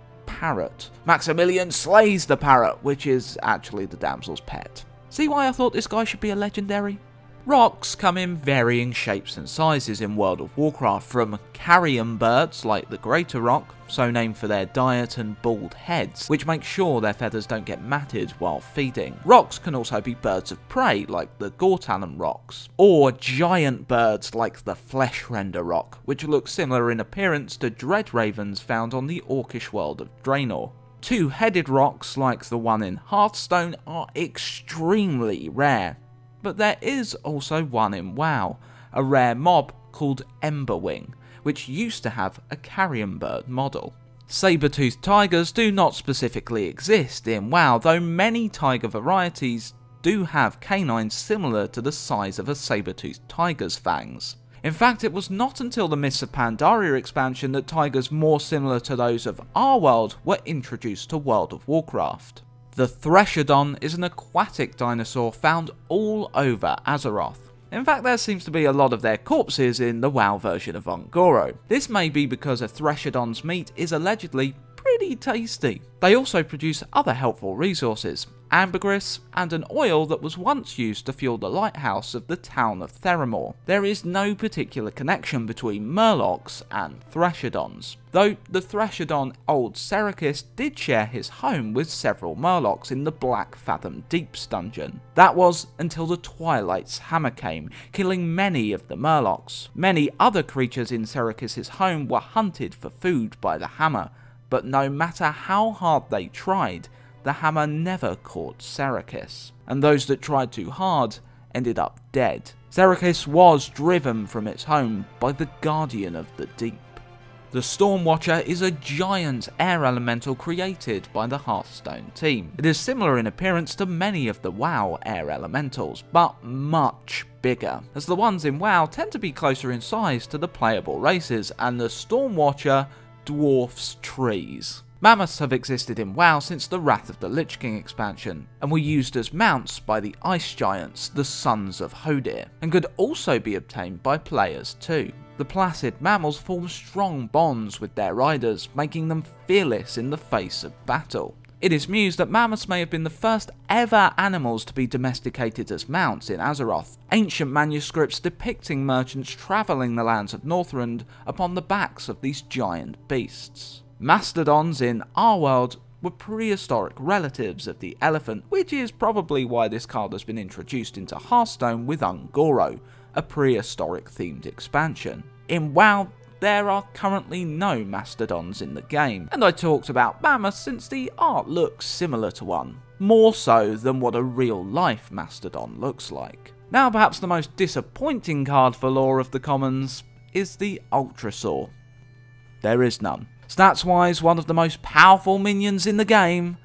parrot. Maximilian slays the parrot, which is actually the damsel's pet. See why I thought this guy should be a legendary? Rocks come in varying shapes and sizes in World of Warcraft, from carrion birds like the greater rock, so named for their diet and bald heads, which make sure their feathers don't get matted while feeding. Rocks can also be birds of prey like the Gortalan rocks, or giant birds like the Fleshrender rock, which look similar in appearance to dread ravens found on the orcish world of Draenor. Two-headed rocks like the one in Hearthstone are extremely rare. But there is also one in WoW, a rare mob called Emberwing, which used to have a carrion bird model. Saber-Toothed Tigers do not specifically exist in WoW, though many tiger varieties do have canines similar to the size of a saber-toothed tiger's fangs. In fact, it was not until the Mists of Pandaria expansion that tigers more similar to those of our world were introduced to World of Warcraft. The Threshodon is an aquatic dinosaur found all over Azeroth. In fact, there seems to be a lot of their corpses in the WoW version of Un'Goro. This may be because a Threshodon's meat is allegedly pretty tasty. They also produce other helpful resources, ambergris and an oil that was once used to fuel the lighthouse of the town of Theramore. There is no particular connection between Murlocs and Threshodons, though the Threshodon Old Serikis did share his home with several Murlocs in the Black Fathom Deeps dungeon. That was until the Twilight Hammer came, killing many of the Murlocs. Many other creatures in Serikis' home were hunted for food by the Hammer, but no matter how hard they tried, the Hammer never caught Serikis, and those that tried too hard ended up dead. Serikis was driven from its home by the Guardian of the Deep. The Stormwatcher is a giant air elemental created by the Hearthstone team. It is similar in appearance to many of the WoW air elementals, but much bigger, as the ones in WoW tend to be closer in size to the playable races, and the Stormwatcher dwarfs trees. Mammoths have existed in WoW since the Wrath of the Lich King expansion, and were used as mounts by the ice giants, the Sons of Hodir, and could also be obtained by players too. The placid mammals form strong bonds with their riders, making them fearless in the face of battle. It is mused that mammoths may have been the first ever animals to be domesticated as mounts in Azeroth. Ancient manuscripts depicting merchants travelling the lands of Northrend upon the backs of these giant beasts. Mastodons in our world were prehistoric relatives of the elephant, which is probably why this card has been introduced into Hearthstone with Un'Goro, a prehistoric themed expansion. In WoW, there are currently no mastodons in the game, and I talked about mammoths since the art looks similar to one, more so than what a real life mastodon looks like. Now perhaps the most disappointing card for lore of the commons is the Ultrasaur. There is none. Stats wise, one of the most powerful minions in the game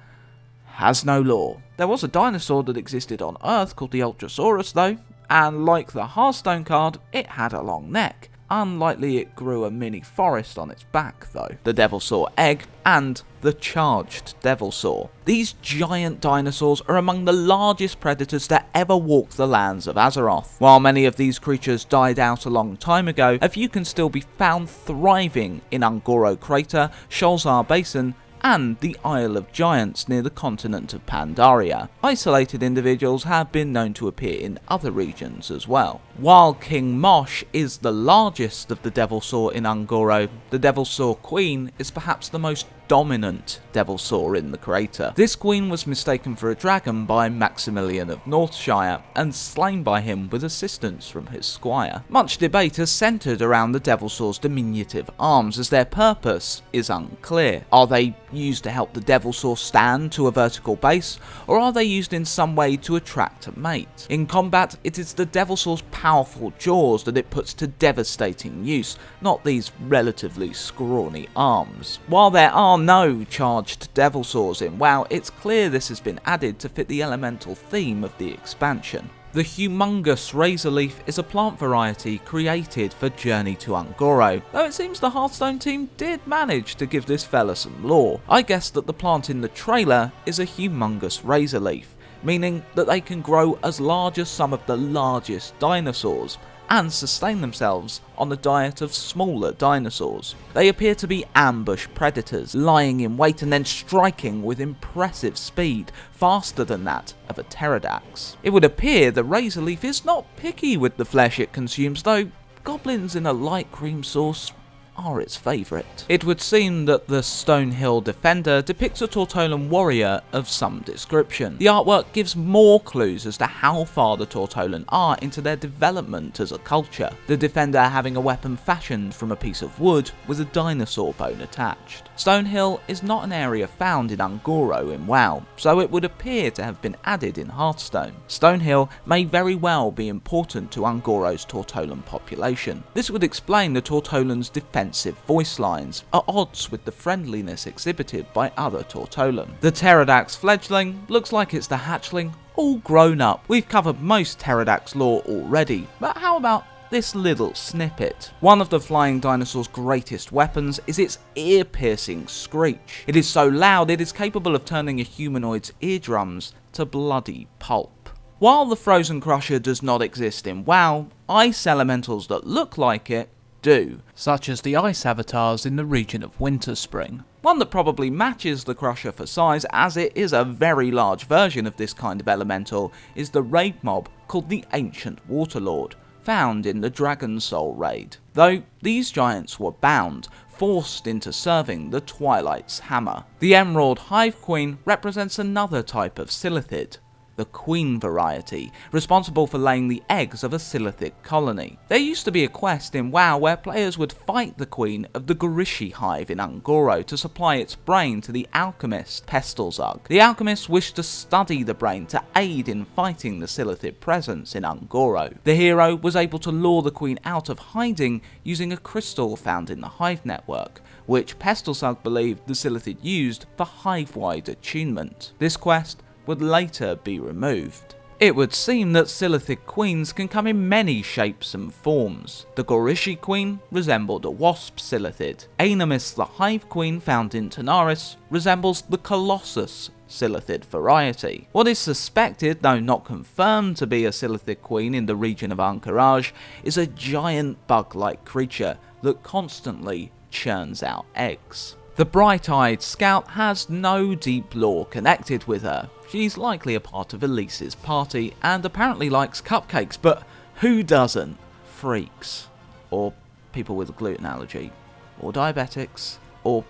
has no lore. There was a dinosaur that existed on Earth called the Ultrasaurus though, and like the Hearthstone card, it had a long neck. Unlikely it grew a mini forest on its back though. The Devilsaur egg and the charged Devilsaur. These giant dinosaurs are among the largest predators to ever walk the lands of Azeroth. While many of these creatures died out a long time ago, a few can still be found thriving in Un'Goro Crater, Sholzar Basin, and the Isle of Giants near the continent of Pandaria. Isolated individuals have been known to appear in other regions as well. While King Mosh is the largest of the Devilsaur in Un'Goro, the Devilsaur Queen is perhaps the most dominant Devilsaur in the crater. This queen was mistaken for a dragon by Maximilian of Northshire and slain by him with assistance from his squire. Much debate has centred around the Devilsaur's diminutive arms, as their purpose is unclear. Are they used to help the Devilsaur stand to a vertical base, or are they used in some way to attract a mate? In combat, it is the Devilsaur's powerful jaws that it puts to devastating use, not these relatively scrawny arms. While there are no charged Devilsaurs in WoW, it's clear this has been added to fit the elemental theme of the expansion. The humongous Razorleaf is a plant variety created for Journey to Un'Goro, though it seems the Hearthstone team did manage to give this fella some lore. I guess that the plant in the trailer is a humongous Razorleaf, meaning that they can grow as large as some of the largest dinosaurs, and sustain themselves on a diet of smaller dinosaurs. They appear to be ambush predators, lying in wait and then striking with impressive speed, faster than that of a pterodax. It would appear the razor leaf is not picky with the flesh it consumes, though goblins in a light cream sauce are its favourite. It would seem that the Stonehill Defender depicts a Tortolan warrior of some description. The artwork gives more clues as to how far the Tortolan are into their development as a culture, the Defender having a weapon fashioned from a piece of wood with a dinosaur bone attached. Stonehill is not an area found in Un'Goro in WoW, so it would appear to have been added in Hearthstone. Stonehill may very well be important to Un'Goro's Tortolan population. This would explain the Tortolan's defensive voice lines, at odds with the friendliness exhibited by other Tortolan. The Pterodax Fledgling looks like it's the hatchling all grown up. We've covered most Pterodax lore already, but how about this little snippet? One of the flying dinosaur's greatest weapons is its ear-piercing screech. It is so loud it is capable of turning a humanoid's eardrums to bloody pulp. While the Frozen Crusher does not exist in WoW, ice elementals that look like it do, such as the ice avatars in the region of Winterspring. One that probably matches the Crusher for size, as it is a very large version of this kind of elemental, is the raid mob called the Ancient Waterlord, found in the Dragon Soul raid. Though these giants were bound, forced into serving the Twilight Hammer. The Emerald Hive Queen represents another type of Silithid, the Queen variety, responsible for laying the eggs of a Silithid colony. There used to be a quest in WoW where players would fight the Queen of the Gorishi Hive in Un'Goro to supply its brain to the alchemist Pestilzug. The alchemist wished to study the brain to aid in fighting the Silithid presence in Un'Goro. The hero was able to lure the Queen out of hiding using a crystal found in the Hive network, which Pestilzug believed the Silithid used for hive-wide attunement. This quest would later be removed. It would seem that Silithid queens can come in many shapes and forms. The Gorishi Queen resembled a wasp Silithid. Aenemis the Hive Queen found in Tanaris resembles the Colossus Silithid variety. What is suspected, though not confirmed to be a Silithid queen in the region of Anchorage, is a giant bug-like creature that constantly churns out eggs. The bright-eyed scout has no deep lore connected with her. She's likely a part of Elise's party and apparently likes cupcakes, but who doesn't? Freaks. Or people with a gluten allergy. Or diabetics. Or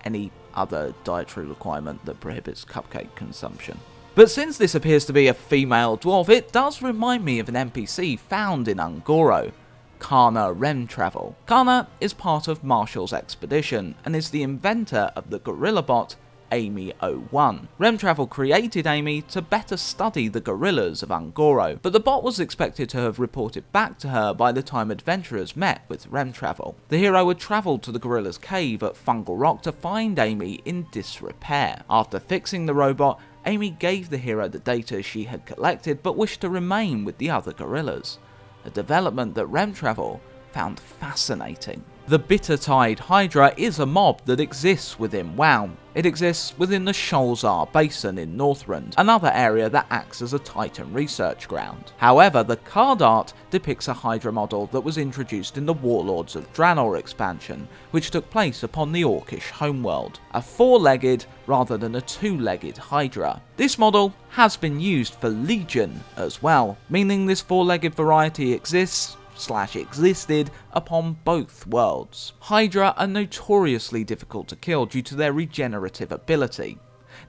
any other dietary requirement that prohibits cupcake consumption. But since this appears to be a female dwarf, it does remind me of an NPC found in Un'Goro, Kana Remtravel. Kana is part of Marshall's expedition and is the inventor of the gorilla bot Amy01. Remtravel created Amy to better study the gorillas of Un'Goro, but the bot was expected to have reported back to her by the time adventurers met with Remtravel. The hero had travelled to the gorilla's cave at Fungal Rock to find Amy in disrepair. After fixing the robot, Amy gave the hero the data she had collected but wished to remain with the other gorillas, a development that Remtravel found fascinating. The Bittertide Hydra is a mob that exists within WoW. It exists within the Sholzar Basin in Northrend, another area that acts as a Titan research ground. However, the card art depicts a Hydra model that was introduced in the Warlords of Draenor expansion, which took place upon the Orcish homeworld, a four-legged rather than a two-legged Hydra. This model has been used for Legion as well, meaning this four-legged variety existed upon both worlds. Hydra are notoriously difficult to kill due to their regenerative ability.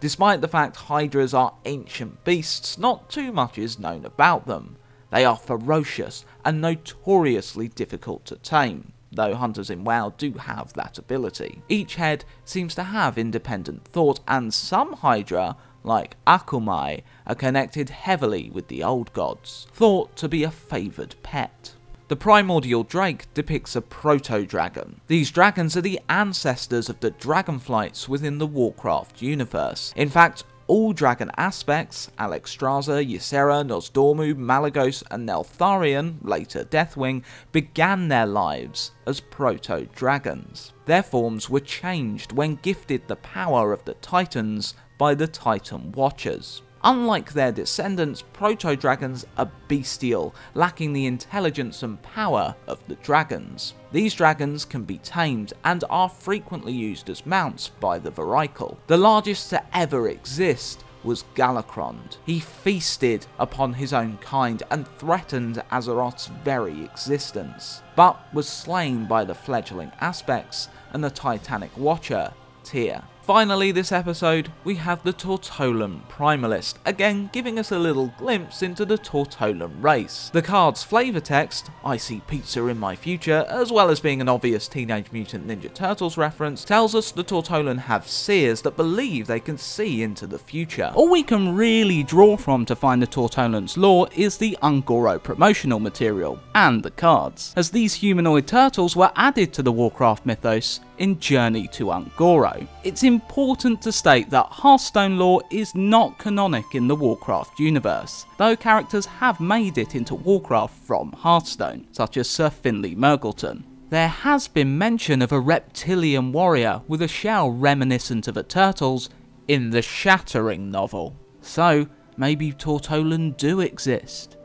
Despite the fact Hydras are ancient beasts, not too much is known about them. They are ferocious and notoriously difficult to tame, though hunters in WoW do have that ability. Each head seems to have independent thought, and some Hydra, like Akumai, are connected heavily with the old gods, thought to be a favoured pet. The Primordial Drake depicts a Proto Dragon. These dragons are the ancestors of the dragonflights within the Warcraft universe. In fact, all dragon aspects, Alexstrasza, Ysera, Nosdormu, Malygos and Neltharion, later Deathwing, began their lives as proto-dragons. Their forms were changed when gifted the power of the Titans by the Titan Watchers. Unlike their descendants, Proto Dragons are bestial, lacking the intelligence and power of the dragons. These dragons can be tamed and are frequently used as mounts by the Vinecleaver. The largest to ever exist was Galica. He feasted upon his own kind and threatened Azeroth's very existence, but was slain by the fledgling aspects and the Titanic Watcher, Tyr. Finally this episode, we have the Tortolan Primalist, again giving us a little glimpse into the Tortolan race. The card's flavour text, "I see pizza in my future," as well as being an obvious Teenage Mutant Ninja Turtles reference, tells us the Tortolan have seers that believe they can see into the future. All we can really draw from to find the Tortolan's lore is the Un'Goro promotional material, and the cards, as these humanoid turtles were added to the Warcraft mythos in Journey to Un'Goro. It's important to state that Hearthstone lore is not canonic in the Warcraft universe, though characters have made it into Warcraft from Hearthstone, such as Sir Finley Murgleton. There has been mention of a reptilian warrior with a shell reminiscent of a turtle's in the Chittering novel, so maybe Tortolan do exist.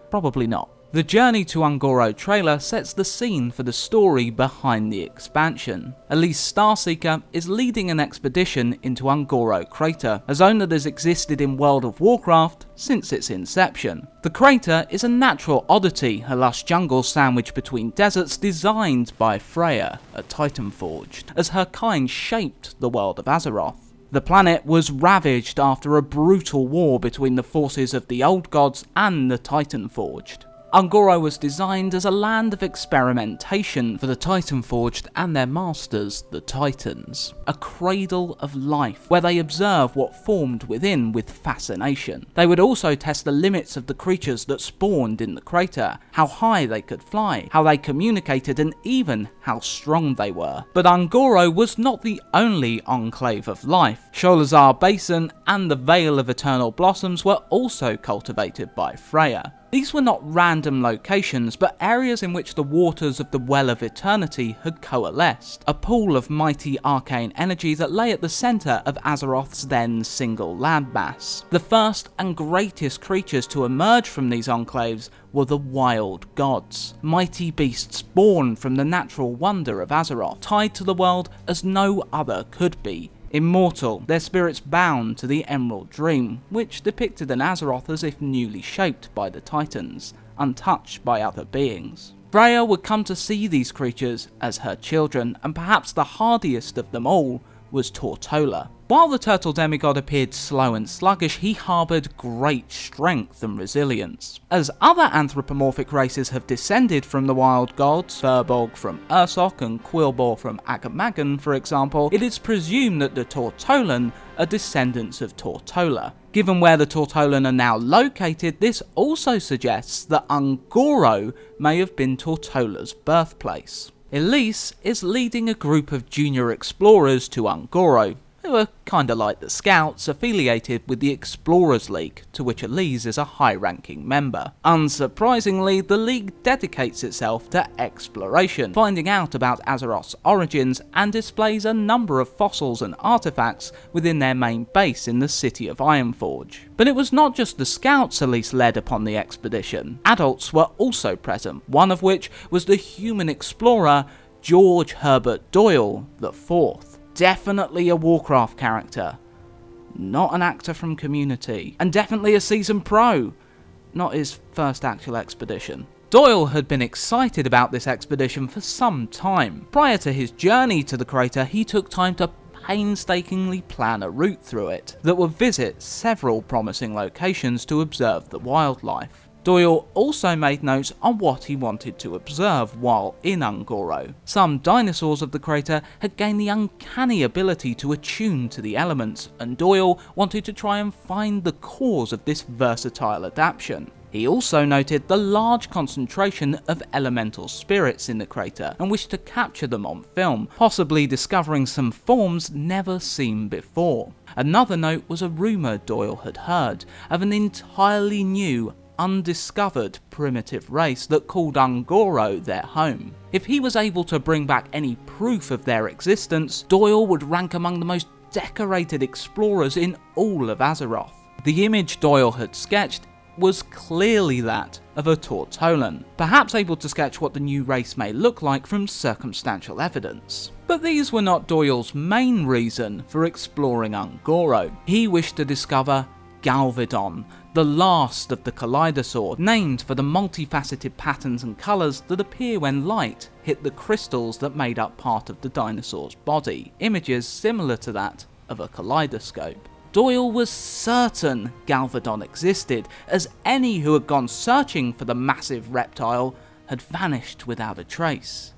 Probably not. The Journey to Un'Goro trailer sets the scene for the story behind the expansion. Elise Starseeker is leading an expedition into Un'Goro Crater, a zone that has existed in World of Warcraft since its inception. The crater is a natural oddity, a lush jungle sandwiched between deserts designed by Freya, a Titanforged, as her kind shaped the world of Azeroth. The planet was ravaged after a brutal war between the forces of the Old Gods and the Titanforged. Un'Goro was designed as a land of experimentation for the Titanforged and their masters, the Titans. A cradle of life, where they observe what formed within with fascination. They would also test the limits of the creatures that spawned in the crater, how high they could fly, how they communicated, and even how strong they were. But Un'Goro was not the only enclave of life. Sholazar Basin and the Vale of Eternal Blossoms were also cultivated by Freya. These were not random locations, but areas in which the waters of the Well of Eternity had coalesced, a pool of mighty arcane energy that lay at the centre of Azeroth's then single landmass. The first and greatest creatures to emerge from these enclaves were the Wild Gods, mighty beasts born from the natural wonder of Azeroth, tied to the world as no other could be. Immortal, their spirits bound to the Emerald Dream, which depicted an Azeroth as if newly shaped by the Titans, untouched by other beings. Freya would come to see these creatures as her children, and perhaps the hardiest of them all was Tortola. While the turtle demigod appeared slow and sluggish, he harboured great strength and resilience. As other anthropomorphic races have descended from the Wild Gods, Firbolg from Ursoc and Quilboar from Agamaggan for example, it is presumed that the Tortolan are descendants of Tortola. Given where the Tortolan are now located, this also suggests that Un'Goro may have been Tortola's birthplace. Elise is leading a group of junior explorers to Un'Goro, who are kinda like the Scouts, affiliated with the Explorers League, to which Elise is a high-ranking member. Unsurprisingly, the League dedicates itself to exploration, finding out about Azeroth's origins, and displays a number of fossils and artifacts within their main base in the city of Ironforge. But it was not just the Scouts Elise led upon the expedition. Adults were also present, one of which was the human explorer George Herbert Doyle IV. Definitely a Warcraft character, not an actor from Community, and definitely a seasoned pro, not his first actual expedition. Doyle had been excited about this expedition for some time. Prior to his journey to the crater, he took time to painstakingly plan a route through it that would visit several promising locations to observe the wildlife. Doyle also made notes on what he wanted to observe while in Un'Goro. Some dinosaurs of the crater had gained the uncanny ability to attune to the elements, and Doyle wanted to try and find the cause of this versatile adaptation. He also noted the large concentration of elemental spirits in the crater and wished to capture them on film, possibly discovering some forms never seen before. Another note was a rumour Doyle had heard of an entirely new, undiscovered primitive race that called Un'Goro their home. If he was able to bring back any proof of their existence, Doyle would rank among the most decorated explorers in all of Azeroth. The image Doyle had sketched was clearly that of a Tortolan, perhaps able to sketch what the new race may look like from circumstantial evidence. But these were not Doyle's main reason for exploring Un'Goro. He wished to discover Galvedon, the last of the Kaleidosaur, named for the multifaceted patterns and colours that appear when light hit the crystals that made up part of the dinosaur's body, images similar to that of a kaleidoscope. Doyle was certain Galvedon existed, as any who had gone searching for the massive reptile had vanished without a trace.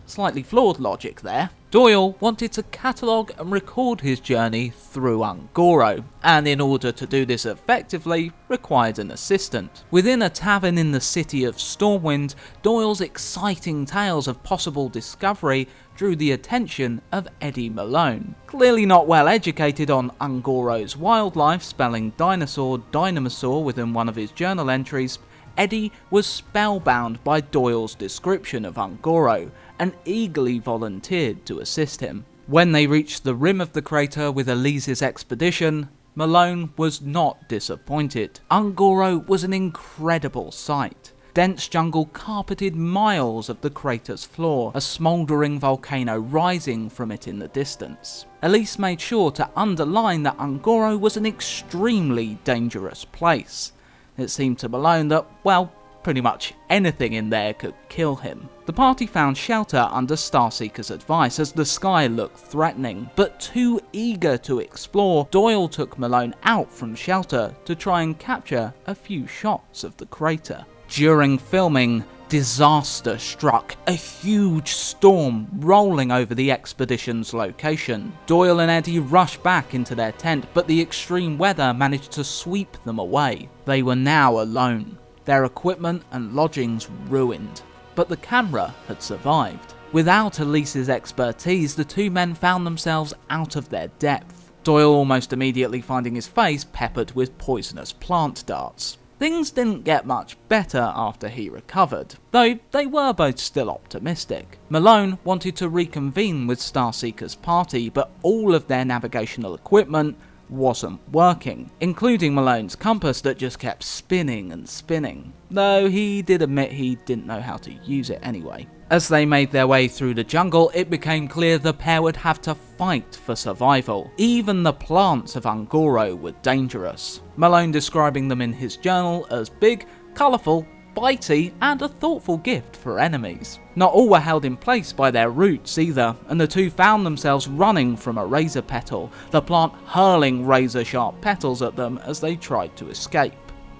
Slightly flawed logic there. Doyle wanted to catalogue and record his journey through Un'Goro, and in order to do this effectively, required an assistant. Within a tavern in the city of Stormwind, Doyle's exciting tales of possible discovery drew the attention of Eddie Malone. Clearly not well educated on Un'Goro's wildlife, spelling dinosaur dynamasaur within one of his journal entries, Eddie was spellbound by Doyle's description of Un'Goro, and eagerly volunteered to assist him. When they reached the rim of the crater with Elise's expedition, Malone was not disappointed. Un'Goro was an incredible sight. Dense jungle carpeted miles of the crater's floor, a smouldering volcano rising from it in the distance. Elise made sure to underline that Un'Goro was an extremely dangerous place. It seemed to Malone that, well, pretty much anything in there could kill him. The party found shelter under Starseeker's advice as the sky looked threatening, but too eager to explore, Doyle took Malone out from shelter to try and capture a few shots of the crater. During filming, disaster struck, a huge storm rolling over the expedition's location. Doyle and Eddie rushed back into their tent, but the extreme weather managed to sweep them away. They were now alone, their equipment and lodgings ruined, but the camera had survived. Without Elise's expertise, the two men found themselves out of their depth, Doyle almost immediately finding his face peppered with poisonous plant darts. Things didn't get much better after he recovered, though they were both still optimistic. Malone wanted to reconvene with Starseeker's party, but all of their navigational equipment wasn't working, including Malone's compass that just kept spinning and spinning, though he did admit he didn't know how to use it anyway. As they made their way through the jungle, it became clear the pair would have to fight for survival. Even the plants of Un'Goro were dangerous, Malone describing them in his journal as big, colourful, bitey, and a thoughtful gift for enemies. Not all were held in place by their roots either, and the two found themselves running from a Razor Petal, the plant hurling razor-sharp petals at them as they tried to escape.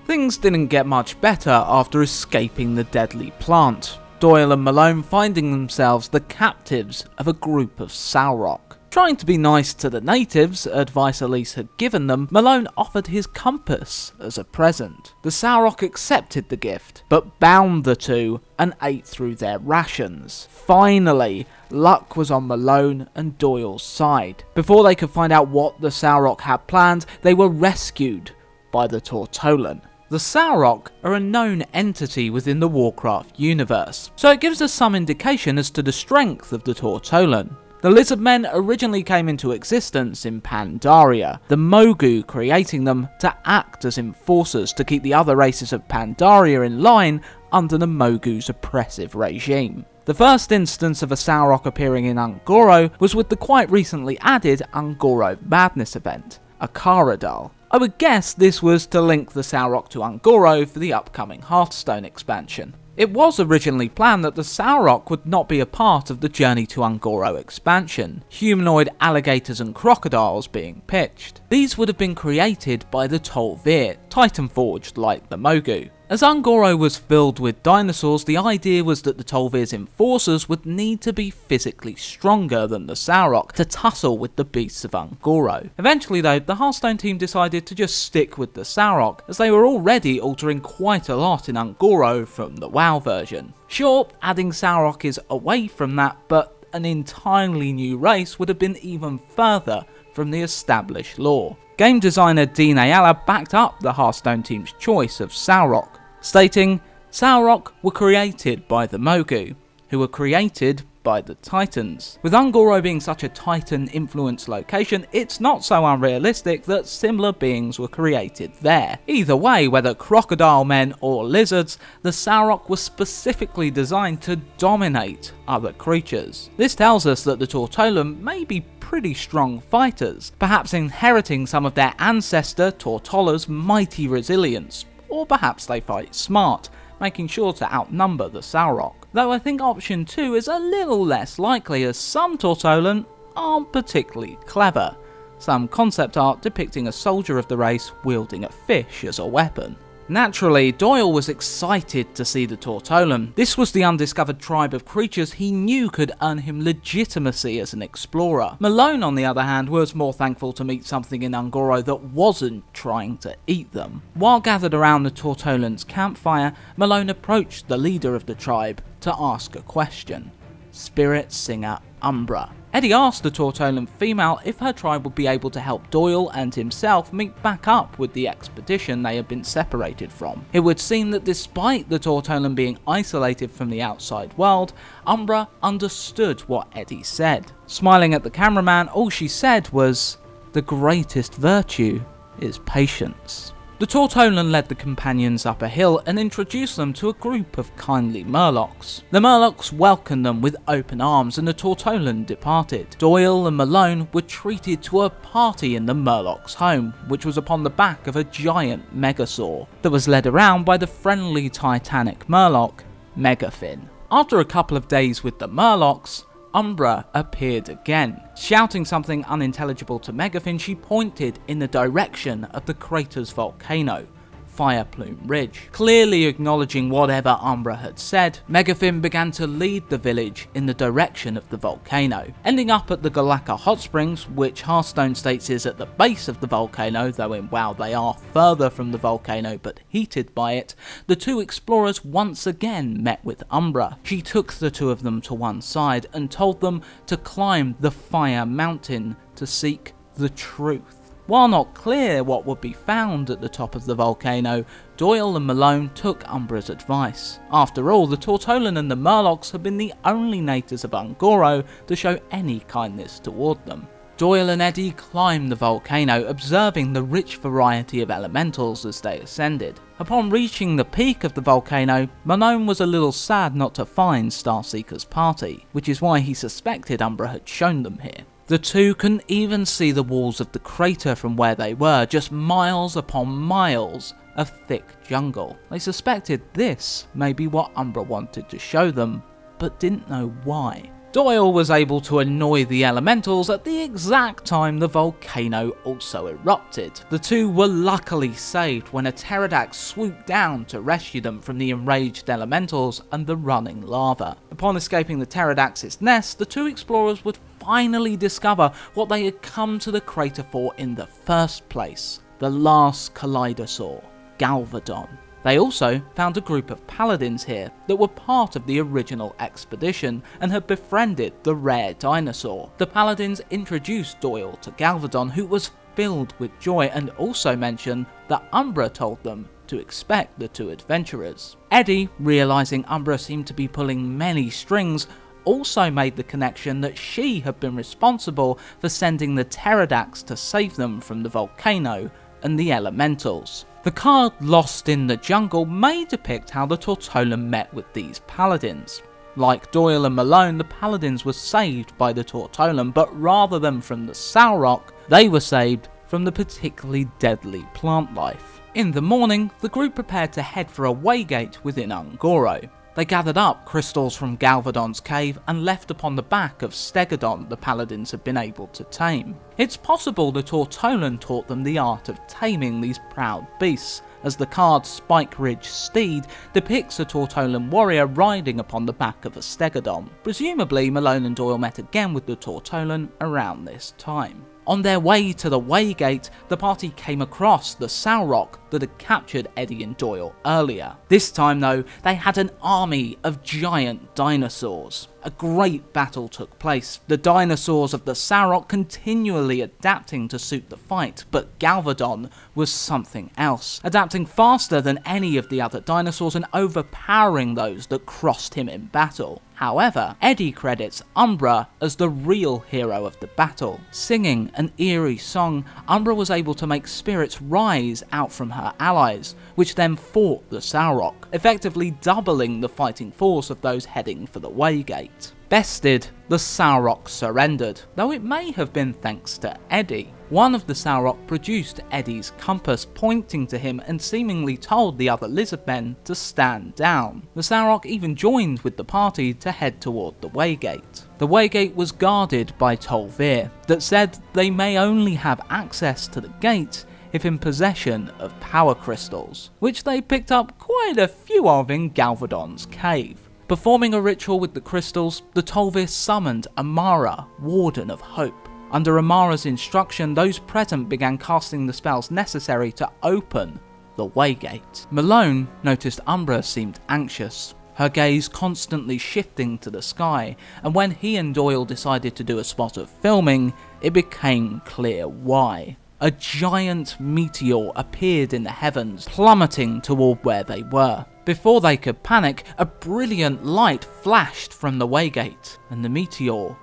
Things didn't get much better after escaping the deadly plant, Doyle and Malone finding themselves the captives of a group of Saurok. Trying to be nice to the natives, advice Elise had given them, Malone offered his compass as a present. The Saurok accepted the gift, but bound the two and ate through their rations. Finally, luck was on Malone and Doyle's side. Before they could find out what the Saurok had planned, they were rescued by the Tortolan. The Saurok are a known entity within the Warcraft universe, so it gives us some indication as to the strength of the Tortolan. The Lizardmen originally came into existence in Pandaria, the Mogu creating them to act as enforcers to keep the other races of Pandaria in line under the Mogu's oppressive regime. The first instance of a Saurok appearing in Un'Goro was with the quite recently added Un'Goro Madness event, Akaradal. I would guess this was to link the Saurok to Un'Goro for the upcoming Hearthstone expansion. It was originally planned that the Saurok would not be a part of the Journey to Un'Goro expansion, humanoid alligators and crocodiles being pitched. These would have been created by the Tol'vir, Titanforged like the Mogu. As Un'Goro was filled with dinosaurs, the idea was that the Tol'vir's enforcers would need to be physically stronger than the Saurok to tussle with the beasts of Un'Goro. Eventually though, the Hearthstone team decided to just stick with the Saurok, as they were already altering quite a lot in Un'Goro from the WoW version. Sure, adding Saurok is away from that, but an entirely new race would have been even further from the established lore. Game designer Dean Ayala backed up the Hearthstone team's choice of Saurok, stating, "Saurok were created by the Mogu, who were created by the Titans. With Un'Goro being such a Titan-influenced location, it's not so unrealistic that similar beings were created there. Either way, whether crocodile men or lizards, the Sauroch was specifically designed to dominate other creatures. This tells us that the Tortolan may be pretty strong fighters, perhaps inheriting some of their ancestor Tortola's mighty resilience, or perhaps they fight smart, making sure to outnumber the Sauroch. Though I think option 2 is a little less likely, as some Tortolan aren't particularly clever. Some concept art depicting a soldier of the race wielding a fish as a weapon. Naturally, Doyle was excited to see the Tortolan. This was the undiscovered tribe of creatures he knew could earn him legitimacy as an explorer. Malone, on the other hand, was more thankful to meet something in Un'Goro that wasn't trying to eat them. While gathered around the Tortolan's campfire, Malone approached the leader of the tribe to ask a question. Spirit Singer Umbra. Eddie asked the Tortolan female if her tribe would be able to help Doyle and himself meet back up with the expedition they had been separated from. It would seem that despite the Tortolan being isolated from the outside world, Umbra understood what Eddie said. Smiling at the cameraman, all she said was, "The greatest virtue is patience." The Tortolan led the companions up a hill and introduced them to a group of kindly Merloks. The Merloks welcomed them with open arms and the Tortolan departed. Doyle and Malone were treated to a party in the Merlok's home, which was upon the back of a giant megasaur that was led around by the friendly Titanic Merlok, Megafin. After a couple of days with the Merloks, Umbra appeared again. Shouting something unintelligible to Megafin, she pointed in the direction of the crater's volcano, Fire Plume Ridge. Clearly acknowledging whatever Umbra had said, Megafin began to lead the village in the direction of the volcano. Ending up at the Galica Hot Springs, which Hearthstone states is at the base of the volcano, though in WoW they are further from the volcano but heated by it, the two explorers once again met with Umbra. She took the two of them to one side and told them to climb the Fire Mountain to seek the truth. While not clear what would be found at the top of the volcano, Doyle and Malone took Umbra's advice. After all, the Tortolan and the Merloks had been the only natives of Un'Goro to show any kindness toward them. Doyle and Eddie climbed the volcano, observing the rich variety of elementals as they ascended. Upon reaching the peak of the volcano, Malone was a little sad not to find Starseeker's party, which is why he suspected Umbra had shown them here. The two couldn't even see the walls of the crater from where they were, just miles upon miles of thick jungle. They suspected this may be what Umbra wanted to show them, but didn't know why. Doyle was able to annoy the elementals at the exact time the volcano also erupted. The two were luckily saved when a Pterodax swooped down to rescue them from the enraged elementals and the running lava. Upon escaping the Pterodax's nest, the two explorers would finally discover what they had come to the crater for in the first place: the last Kaleidosaur, Galvadon. They also found a group of paladins here that were part of the original expedition and had befriended the rare dinosaur. The paladins introduced Doyle to Galvadon, who was filled with joy, and also mentioned that Umbra told them to expect the two adventurers. Eddie, realising Umbra seemed to be pulling many strings, also made the connection that she had been responsible for sending the Pterodax to save them from the volcano and the elementals. The card Lost in the Jungle may depict how the Tortolan met with these paladins. Like Doyle and Malone, the paladins were saved by the Tortolan, but rather than from the Sauroch, they were saved from the particularly deadly plant life. In the morning, the group prepared to head for a waygate within Un'Goro. They gathered up crystals from Galvadon's cave and left upon the back of Stegodon the paladins had been able to tame. It's possible the Tortolan taught them the art of taming these proud beasts, as the card Spike Ridge Steed depicts a Tortolan warrior riding upon the back of a Stegodon. Presumably Malone and Doyle met again with the Tortolan around this time. On their way to the waygate, the party came across the Sauroch that had captured Eddie and Doyle earlier. This time though, they had an army of giant dinosaurs. A great battle took place, the dinosaurs of the Sarok continually adapting to suit the fight, but Galvadon was something else, adapting faster than any of the other dinosaurs and overpowering those that crossed him in battle. However, Eddie credits Umbra as the real hero of the battle. Singing an eerie song, Umbra was able to make spirits rise out from her allies, which then fought the Sarok, effectively doubling the fighting force of those heading for the Waygate. Bested, the Sarok surrendered, though it may have been thanks to Eddie. One of the Sarok produced Eddie's compass, pointing to him and seemingly told the other lizard men to stand down. The Sarok even joined with the party to head toward the Waygate. The Waygate was guarded by Tol'vir, that said they may only have access to the gate if in possession of power crystals, which they picked up quite a few of in Galvadon's cave. Performing a ritual with the crystals, the Tol'vir summoned Amara, Warden of Hope. Under Amara's instruction, those present began casting the spells necessary to open the Waygate. Malone noticed Umbra seemed anxious, her gaze constantly shifting to the sky, and when he and Doyle decided to do a spot of filming, it became clear why. A giant meteor appeared in the heavens, plummeting toward where they were. Before they could panic, a brilliant light flashed from the Waygate, and the meteor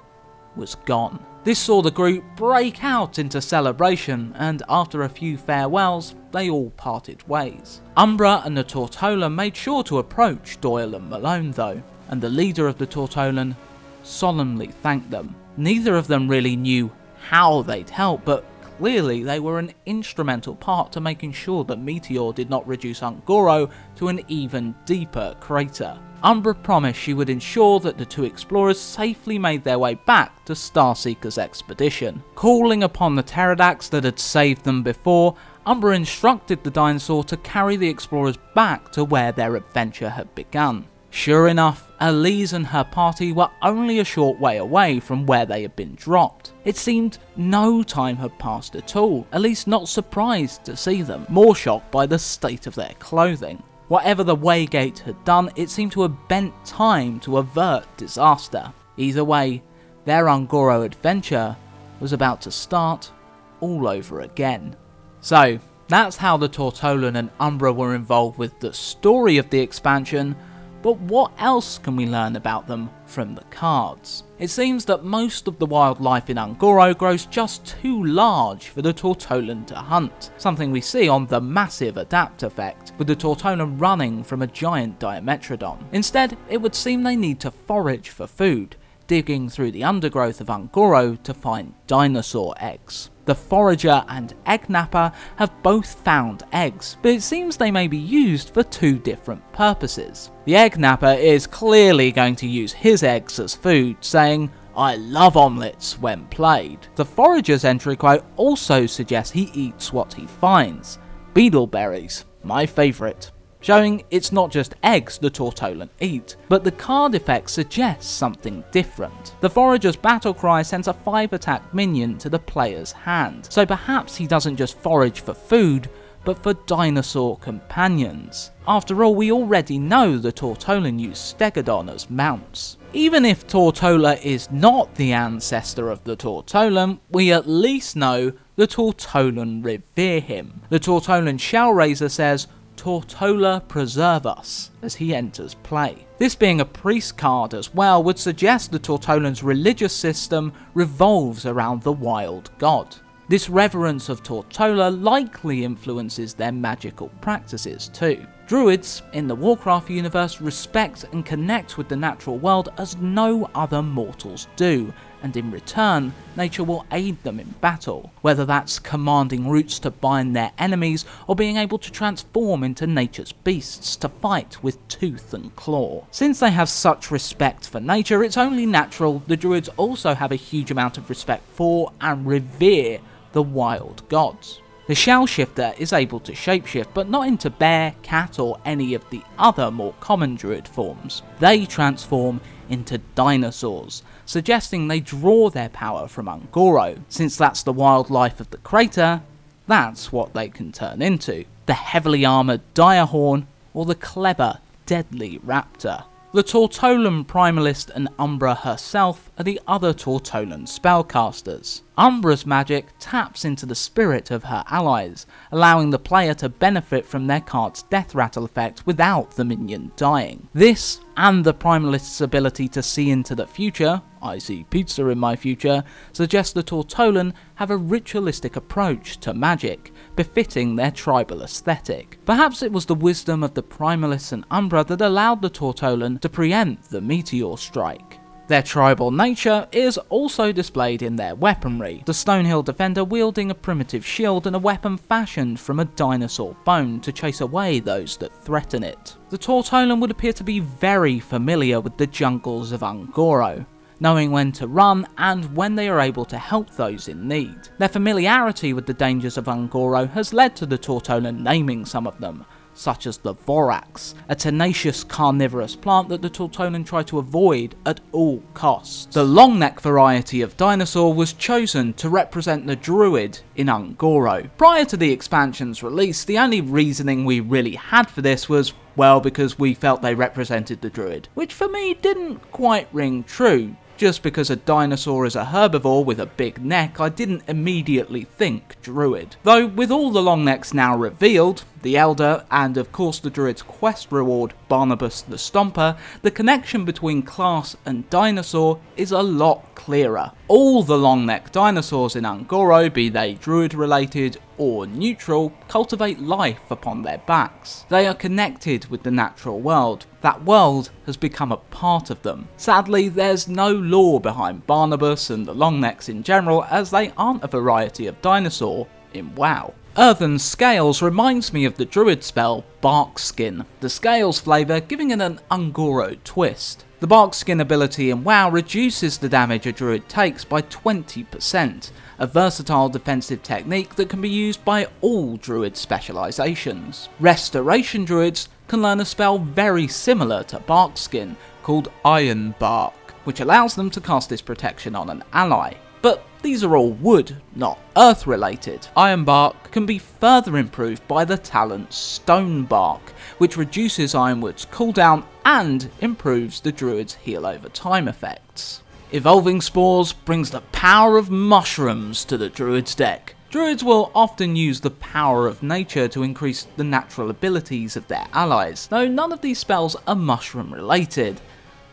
was gone. This saw the group break out into celebration, and after a few farewells, they all parted ways. Umbra and the Tortolan made sure to approach Doyle and Malone though, and the leader of the Tortolan solemnly thanked them. Neither of them really knew how they'd help, but clearly they were an instrumental part to making sure that Meteor did not reduce Un'Goro to an even deeper crater. Umbra promised she would ensure that the two explorers safely made their way back to Starseeker's expedition. Calling upon the Pterodax that had saved them before, Umbra instructed the dinosaur to carry the explorers back to where their adventure had begun. Sure enough, Elise and her party were only a short way away from where they had been dropped. It seemed no time had passed at all, Elise not surprised to see them, more shocked by the state of their clothing. Whatever the Waygate had done, it seemed to have bent time to avert disaster. Either way, their Un'Goro adventure was about to start all over again. So, that's how the Tortolan and Umbra were involved with the story of the expansion. But what else can we learn about them from the cards? It seems that most of the wildlife in Un'Goro grows just too large for the Tortolan to hunt, something we see on the massive adapt effect, with the Tortolan running from a giant Dimetrodon. Instead, it would seem they need to forage for food, digging through the undergrowth of Un'Goro to find dinosaur eggs. The Forager and Egg Napper have both found eggs, but it seems they may be used for two different purposes. The Egg Napper is clearly going to use his eggs as food, saying, "I love omelettes" when played. The Forager's entry quote also suggests he eats what he finds. Beetleberries, my favourite. Showing it's not just eggs the Tortolan eat, but the card effect suggests something different. The Forager's battle cry sends a 5-attack minion to the player's hand, so perhaps he doesn't just forage for food, but for dinosaur companions. After all, we already know the Tortolan use Stegodon as mounts. Even if Tortola is not the ancestor of the Tortolan, we at least know the Tortolan revere him. The Tortolan Shellraiser says, "Tortola preserve us," as he enters play. This being a priest card as well would suggest the Tortolan's religious system revolves around the wild god. This reverence of Tortola likely influences their magical practices too. Druids in the Warcraft universe respect and connect with the natural world as no other mortals do, and in return, nature will aid them in battle, whether that's commanding roots to bind their enemies or being able to transform into nature's beasts to fight with tooth and claw. Since they have such respect for nature, it's only natural the Druids also have a huge amount of respect for and revere the wild gods. The Shellshifter is able to shapeshift, but not into bear, cat or any of the other more common Druid forms. They transform into dinosaurs, suggesting they draw their power from Un'Goro. Since that's the wildlife of the crater, that's what they can turn into. The heavily armoured Direhorn or the clever, deadly Raptor. The Tortolan Primalist and Umbra herself are the other Tortolan spellcasters. Umbra's magic taps into the spirit of her allies, allowing the player to benefit from their card's death rattle effect without the minion dying. This, and the Primalist's ability to see into the future, I see pizza in my future, suggests the Tortolan have a ritualistic approach to magic, befitting their tribal aesthetic. Perhaps it was the wisdom of the Primalists and Umbra that allowed the Tortolan to preempt the Meteor Strike. Their tribal nature is also displayed in their weaponry, the Stonehill Defender wielding a primitive shield and a weapon fashioned from a dinosaur bone to chase away those that threaten it. The Tortolan would appear to be very familiar with the jungles of Un'Goro, knowing when to run and when they are able to help those in need. Their familiarity with the dangers of Un'Goro has led to the Tortolan naming some of them, such as the Vorax, a tenacious carnivorous plant that the Tortolan try to avoid at all costs. The long-neck variety of dinosaur was chosen to represent the Druid in Un'Goro. Prior to the expansion's release, the only reasoning we really had for this was, well, because we felt they represented the Druid, which for me didn't quite ring true. Just because a dinosaur is a herbivore with a big neck, I didn't immediately think Druid. Though with all the long necks now revealed, the Elder, and of course the Druid's quest reward, Barnabas the Stomper, the connection between class and dinosaur is a lot clearer. All the long neck dinosaurs in Un'Goro, be they Druid related or neutral, cultivate life upon their backs. They are connected with the natural world. That world has become a part of them. Sadly, there's no lore behind Barnabas and the longnecks in general, as they aren't a variety of dinosaur in WoW. Earthen Scales reminds me of the Druid spell Bark Skin, the Scales flavour giving it an Un'Goro twist. The Bark Skin ability in WoW reduces the damage a Druid takes by 20%, a versatile defensive technique that can be used by all Druid specialisations. Restoration Druids can learn a spell very similar to Bark Skin called Iron Bark, which allows them to cast this protection on an ally. But these are all wood, not earth related. Iron Bark can be further improved by the talent Stone Bark, which reduces Ironwood's cooldown and improves the Druid's heal over time effects. Evolving Spores brings the power of mushrooms to the Druid's deck. Druids will often use the power of nature to increase the natural abilities of their allies, though none of these spells are mushroom related.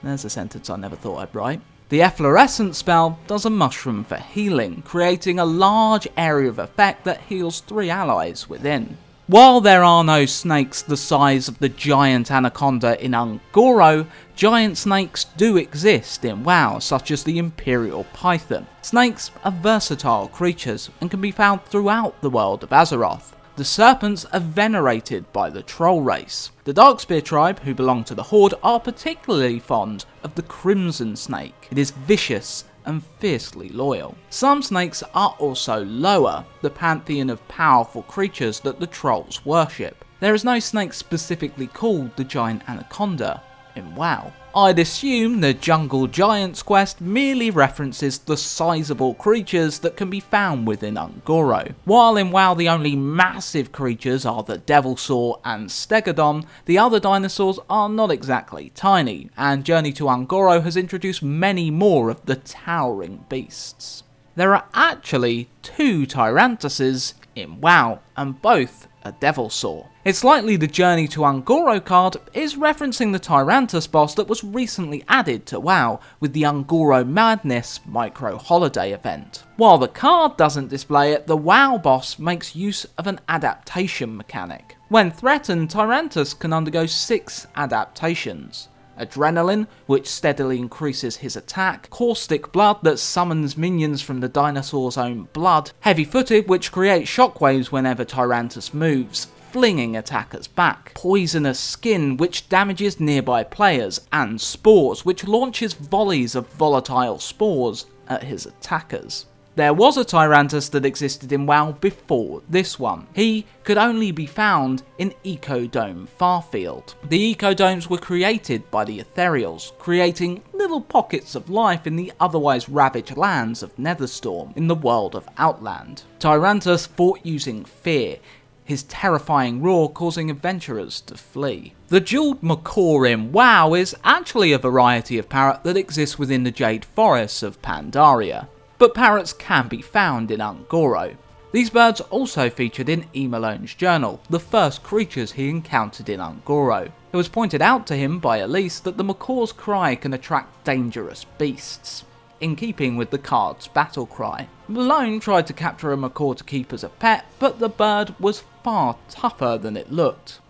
There's a sentence I never thought I'd write. The Efflorescent spell does a mushroom for healing, creating a large area of effect that heals 3 allies within. While there are no snakes the size of the giant anaconda in Un'Goro, giant snakes do exist in WoW, such as the Imperial Python. Snakes are versatile creatures and can be found throughout the world of Azeroth. The serpents are venerated by the troll race. The Darkspear tribe, who belong to the Horde, are particularly fond of the Crimson Snake. It is vicious and fiercely loyal. Some snakes are also lower, the pantheon of powerful creatures that the trolls worship. There is no snake specifically called the Giant Anaconda in WoW. I'd assume the Jungle Giants quest merely references the sizable creatures that can be found within Un'Goro. While in WoW the only massive creatures are the Devilsaur and Stegodon, the other dinosaurs are not exactly tiny, and Journey to Un'Goro has introduced many more of the towering beasts. There are actually 2 Tyrantuses in WoW, and both are Devilsaur. It's likely the Journey to Un'Goro card is referencing the Tyrantus boss that was recently added to WoW with the Un'Goro Madness micro holiday event. While the card doesn't display it, the WoW boss makes use of an adaptation mechanic. When threatened, Tyrantus can undergo 6 adaptations. Adrenaline, which steadily increases his attack, Caustic Blood that summons minions from the dinosaur's own blood, Heavy-Footed, which creates shockwaves whenever Tyrantus moves, flinging attackers back, Poisonous Skin, which damages nearby players, and Spores, which launches volleys of volatile spores at his attackers. There was a Tyrantus that existed in WoW before this one. He could only be found in Ecodome Farfield. The Ecodomes were created by the Ethereals, creating little pockets of life in the otherwise ravaged lands of Netherstorm in the world of Outland. Tyrantus fought using fear. his terrifying roar causing adventurers to flee. The jeweled macaw in WoW is actually a variety of parrot that exists within the Jade Forests of Pandaria, but parrots can be found in Un'Goro. These birds also featured in E. Malone's journal, the first creatures he encountered in Un'Goro. It was pointed out to him by Elise that the macaw's cry can attract dangerous beasts, in keeping with the card's battle cry. Malone tried to capture a macaw to keep as a pet, but the bird was far tougher than it looked.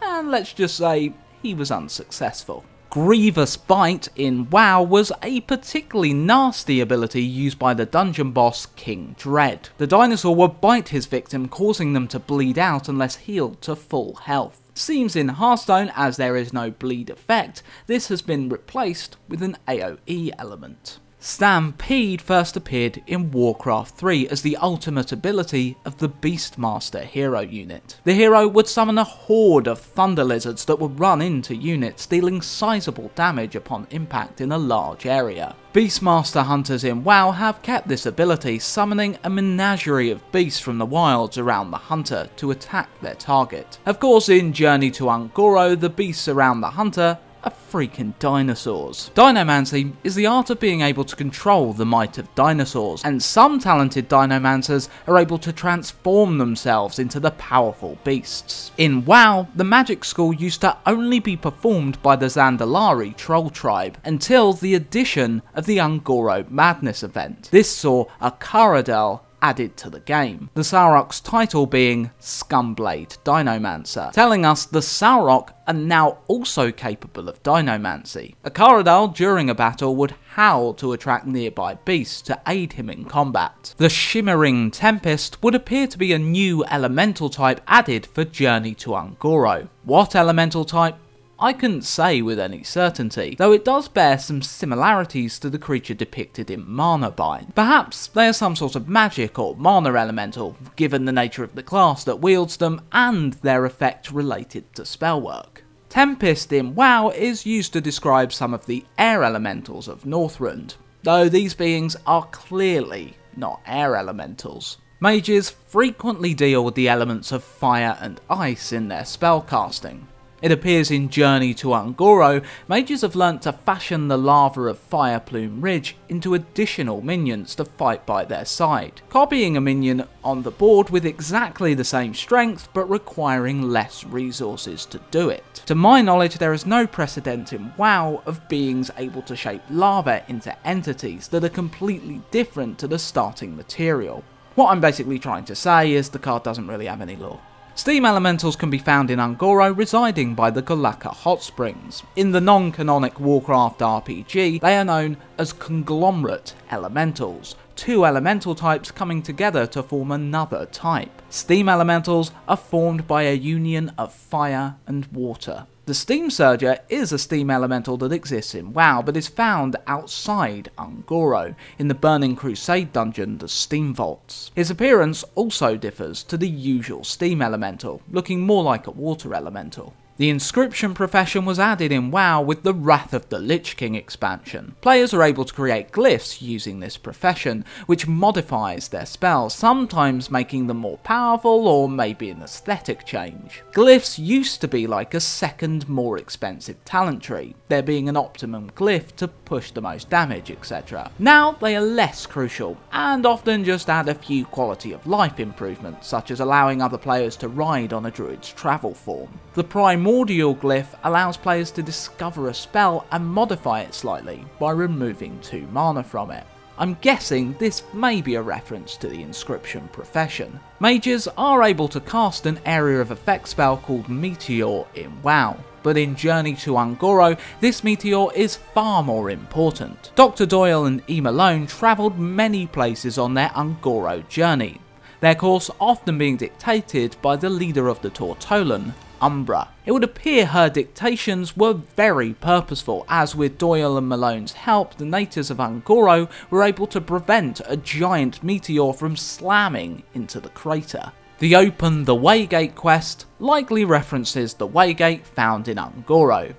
And let's just say, he was unsuccessful. Grievous Bite in WoW was a particularly nasty ability used by the dungeon boss King Dread. The dinosaur would bite his victim, causing them to bleed out unless healed to full health. Seems in Hearthstone, as there is no bleed effect, this has been replaced with an AoE element. Stampede first appeared in Warcraft 3 as the ultimate ability of the Beastmaster hero unit. The hero would summon a horde of thunder lizards that would run into units, dealing sizable damage upon impact in a large area. Beastmaster hunters in WoW have kept this ability, summoning a menagerie of beasts from the wilds around the hunter to attack their target. Of course, in Journey to Un'Goro, the beasts around the hunter are freaking dinosaurs. Dinomancy is the art of being able to control the might of dinosaurs, and some talented dinomancers are able to transform themselves into the powerful beasts. In WoW, the magic school used to only be performed by the Zandalari troll tribe, until the addition of the Un'Goro Madness event. This saw a Caradel added to the game, the Saurok's title being Scumblade Dinomancer, telling us the Saurok are now also capable of dinomancy. A Caradel during a battle would howl to attract nearby beasts to aid him in combat. The Shimmering Tempest would appear to be a new elemental type added for Journey to Un'Goro. What elemental type? I couldn't say with any certainty, though it does bear some similarities to the creature depicted in Mana Bind. Perhaps they are some sort of magic or mana elemental, given the nature of the class that wields them and their effect related to spellwork. Tempest in WoW is used to describe some of the air elementals of Northrend, though these beings are clearly not air elementals. Mages frequently deal with the elements of fire and ice in their spellcasting. It appears in Journey to Un'Goro, mages have learnt to fashion the lava of Fire Plume Ridge into additional minions to fight by their side, copying a minion on the board with exactly the same strength but requiring less resources to do it. To my knowledge, there is no precedent in WoW of beings able to shape lava into entities that are completely different to the starting material. What I'm basically trying to say is the card doesn't really have any lore. Steam Elementals can be found in Un'Goro, residing by the Galica Hot Springs. In the non-canonic Warcraft RPG, they are known as Conglomerate Elementals, two elemental types coming together to form another type. Steam Elementals are formed by a union of fire and water. The Steam Surger is a steam elemental that exists in WoW, but is found outside Un'Goro, in the Burning Crusade dungeon, the Steam Vaults. His appearance also differs to the usual steam elemental, looking more like a water elemental. The inscription profession was added in WoW with the Wrath of the Lich King expansion. Players are able to create glyphs using this profession, which modifies their spells, sometimes making them more powerful or maybe an aesthetic change. Glyphs used to be like a second, more expensive talent tree, there being an optimum glyph to push the most damage, etc. Now they are less crucial, and often just add a few quality of life improvements, such as allowing other players to ride on a druid's travel form. The Primordial Glyph allows players to discover a spell and modify it slightly by removing 2 mana from it. I'm guessing this may be a reference to the inscription profession. Mages are able to cast an area of effect spell called Meteor in WoW, but in Journey to Un'Goro, this meteor is far more important. Dr. Doyle and E. Malone travelled many places on their Un'Goro journey, their course often being dictated by the leader of the Tortolan, Umbra. It would appear her dictations were very purposeful, as with Doyle and Malone's help, the natives of Un'Goro were able to prevent a giant meteor from slamming into the crater. The Open the Waygate quest likely references the Waygate found in Un'Goro.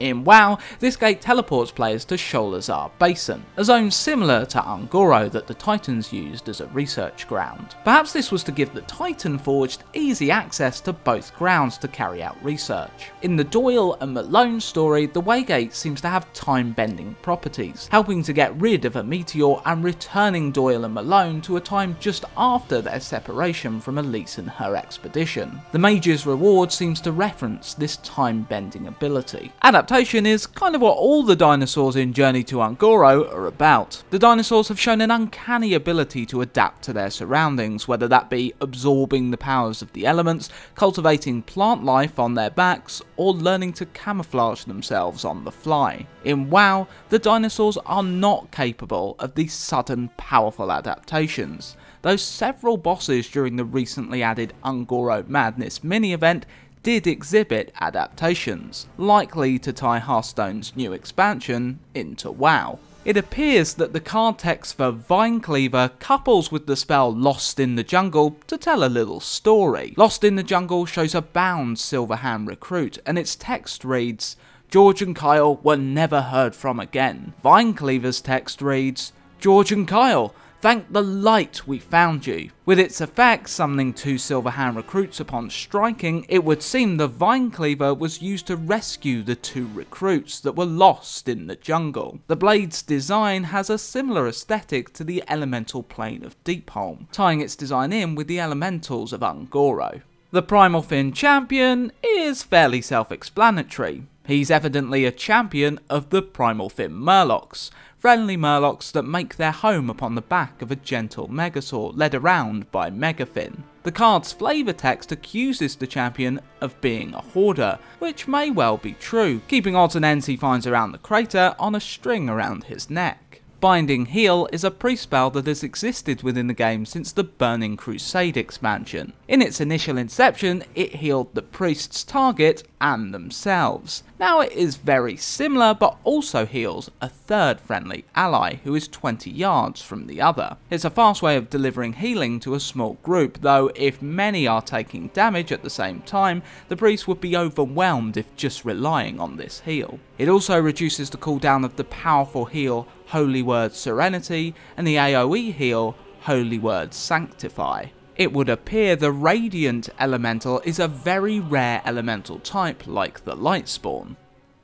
In WoW, this gate teleports players to Sholazar Basin, a zone similar to Un'Goro that the Titans used as a research ground. Perhaps this was to give the Titan Forged easy access to both grounds to carry out research. In the Doyle and Malone story, the Waygate seems to have time-bending properties, helping to get rid of a meteor and returning Doyle and Malone to a time just after their separation from Elise and her expedition. The Mage's reward seems to reference this time-bending ability. Adaptation is kind of what all the dinosaurs in Journey to Un'Goro are about. The dinosaurs have shown an uncanny ability to adapt to their surroundings, whether that be absorbing the powers of the elements, cultivating plant life on their backs, or learning to camouflage themselves on the fly. In WoW, the dinosaurs are not capable of these sudden, powerful adaptations, though several bosses during the recently added Un'Goro Madness mini-event did exhibit adaptations, likely to tie Hearthstone's new expansion into WoW. It appears that the card text for Vinecleaver couples with the spell Lost in the Jungle to tell a little story. Lost in the Jungle shows a bound Silverhand recruit, and its text reads, "George and Kyle were never heard from again." Vinecleaver's text reads, "George and Kyle, thank the light we found you." With its effect summoning 2 Silverhand recruits upon striking, it would seem the Vinecleaver was used to rescue the 2 recruits that were lost in the jungle. The blade's design has a similar aesthetic to the elemental plane of Deepholm, tying its design in with the elementals of Un'Goro. The Primal Fin Champion is fairly self-explanatory. He's evidently a champion of the Primal Fin Murlocs, friendly Murlocs that make their home upon the back of a gentle Megasaur led around by Megafin. The card's flavour text accuses the champion of being a hoarder, which may well be true, keeping odds and ends he finds around the crater on a string around his neck. Binding Heal is a priest spell that has existed within the game since the Burning Crusade expansion. In its initial inception, it healed the priest's target and themselves. Now it is very similar, but also heals a third friendly ally who is 20 yards from the other. It's a fast way of delivering healing to a small group, though if many are taking damage at the same time, the priest would be overwhelmed if just relying on this heal. It also reduces the cooldown of the powerful heal Holy Word Serenity and the AoE heal Holy Word Sanctify. It would appear the Radiant Elemental is a very rare elemental type like the Lightspawn,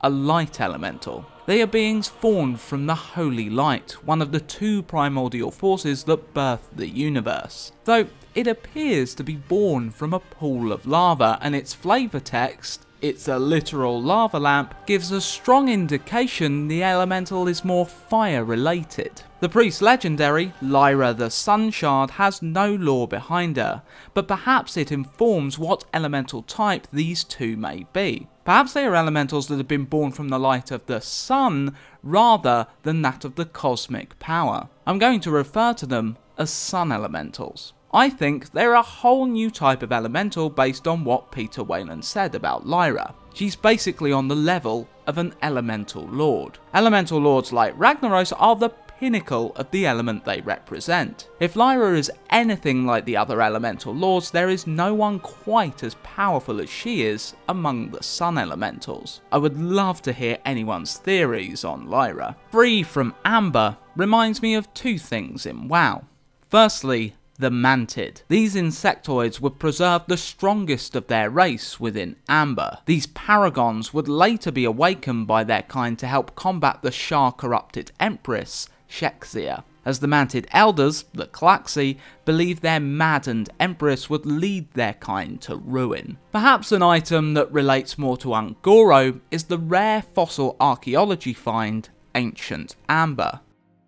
a light elemental. They are beings formed from the Holy Light, one of the 2 primordial forces that birthed the universe. Though it appears to be born from a pool of lava, and its flavour text, "It's a literal lava lamp," gives a strong indication the elemental is more fire related. The priest legendary, Lyra the Sunshard, has no lore behind her, but perhaps it informs what elemental type these 2 may be. Perhaps they are elementals that have been born from the light of the sun rather than that of the cosmic power. I'm going to refer to them as sun elementals. I think they're a whole new type of elemental based on what Peter Whalen said about Lyra. She's basically on the level of an elemental lord. Elemental lords like Ragnaros are the pinnacle of the element they represent. If Lyra is anything like the other elemental lords, there is no one quite as powerful as she is among the sun elementals. I would love to hear anyone's theories on Lyra. Free from Amber reminds me of 2 things in WoW. Firstly, the Mantid. These insectoids would preserve the strongest of their race within Amber. These paragons would later be awakened by their kind to help combat the Shar-corrupted Empress, Shexia. As the Mantid elders, the Klaxi, believe their maddened Empress would lead their kind to ruin. Perhaps an item that relates more to Un'Goro is the rare fossil archaeology find, Ancient Amber.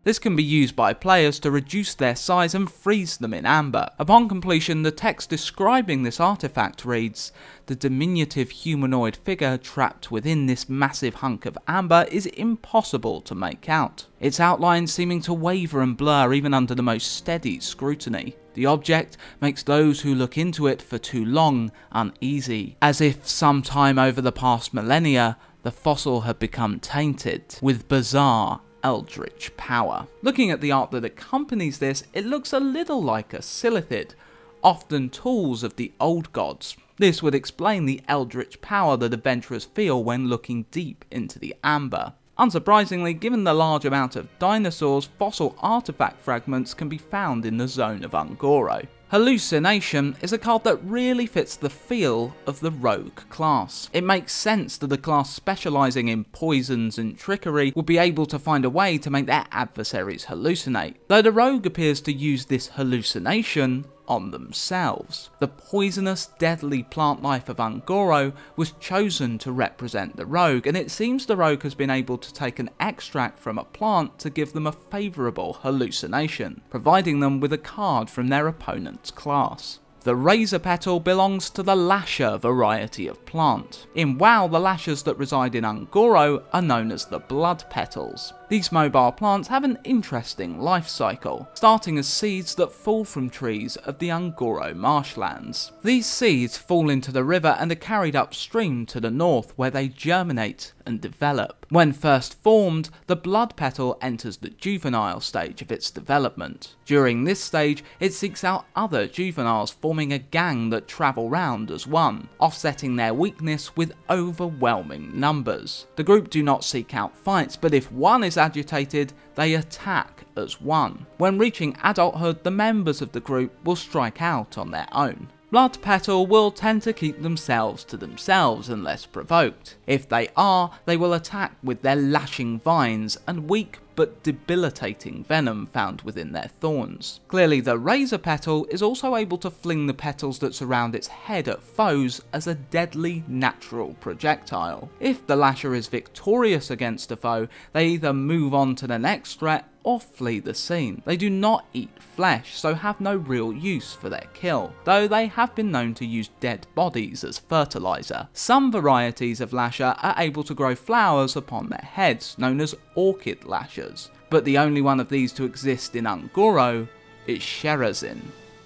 This can be used by players to reduce their size and freeze them in amber. Upon completion, the text describing this artifact reads, "The diminutive humanoid figure trapped within this massive hunk of amber is impossible to make out, its outlines seeming to waver and blur even under the most steady scrutiny. The object makes those who look into it for too long uneasy, as if sometime over the past millennia, the fossil had become tainted with bizarre eldritch power." Looking at the art that accompanies this, it looks a little like a Silithid, often tools of the old gods. This would explain the eldritch power that adventurers feel when looking deep into the amber. Unsurprisingly, given the large amount of dinosaurs, fossil artifact fragments can be found in the zone of Un'Goro. Hallucination is a card that really fits the feel of the rogue class. It makes sense that a class specialising in poisons and trickery would be able to find a way to make their adversaries hallucinate, though the rogue appears to use this hallucination on themselves. The poisonous, deadly plant life of Un'Goro was chosen to represent the rogue, and it seems the rogue has been able to take an extract from a plant to give them a favourable hallucination, providing them with a card from their opponent's class. The Razor Petal belongs to the Lasher variety of plant. In WoW, the Lashers that reside in Un'Goro are known as the Blood Petals. These mobile plants have an interesting life cycle, starting as seeds that fall from trees of the Un'Goro marshlands. These seeds fall into the river and are carried upstream to the north, where they germinate and develop. When first formed, the blood petal enters the juvenile stage of its development. During this stage, it seeks out other juveniles, forming a gang that travel round as one, offsetting their weakness with overwhelming numbers. The group do not seek out fights, but if one is agitated, they attack as one. When reaching adulthood, the members of the group will strike out on their own. Blood Petal will tend to keep themselves to themselves unless provoked. If they are, they will attack with their lashing vines and weak but debilitating venom found within their thorns. Clearly, the Razor Petal is also able to fling the petals that surround its head at foes as a deadly natural projectile. If the Lasher is victorious against a foe, they either move on to the next threat or flee the scene. They do not eat flesh, so have no real use for their kill, though they have been known to use dead bodies as fertilizer. Some varieties of Lasher are able to grow flowers upon their heads, known as Orchid Lashers, but the only one of these to exist in Un'Goro is Sherazin.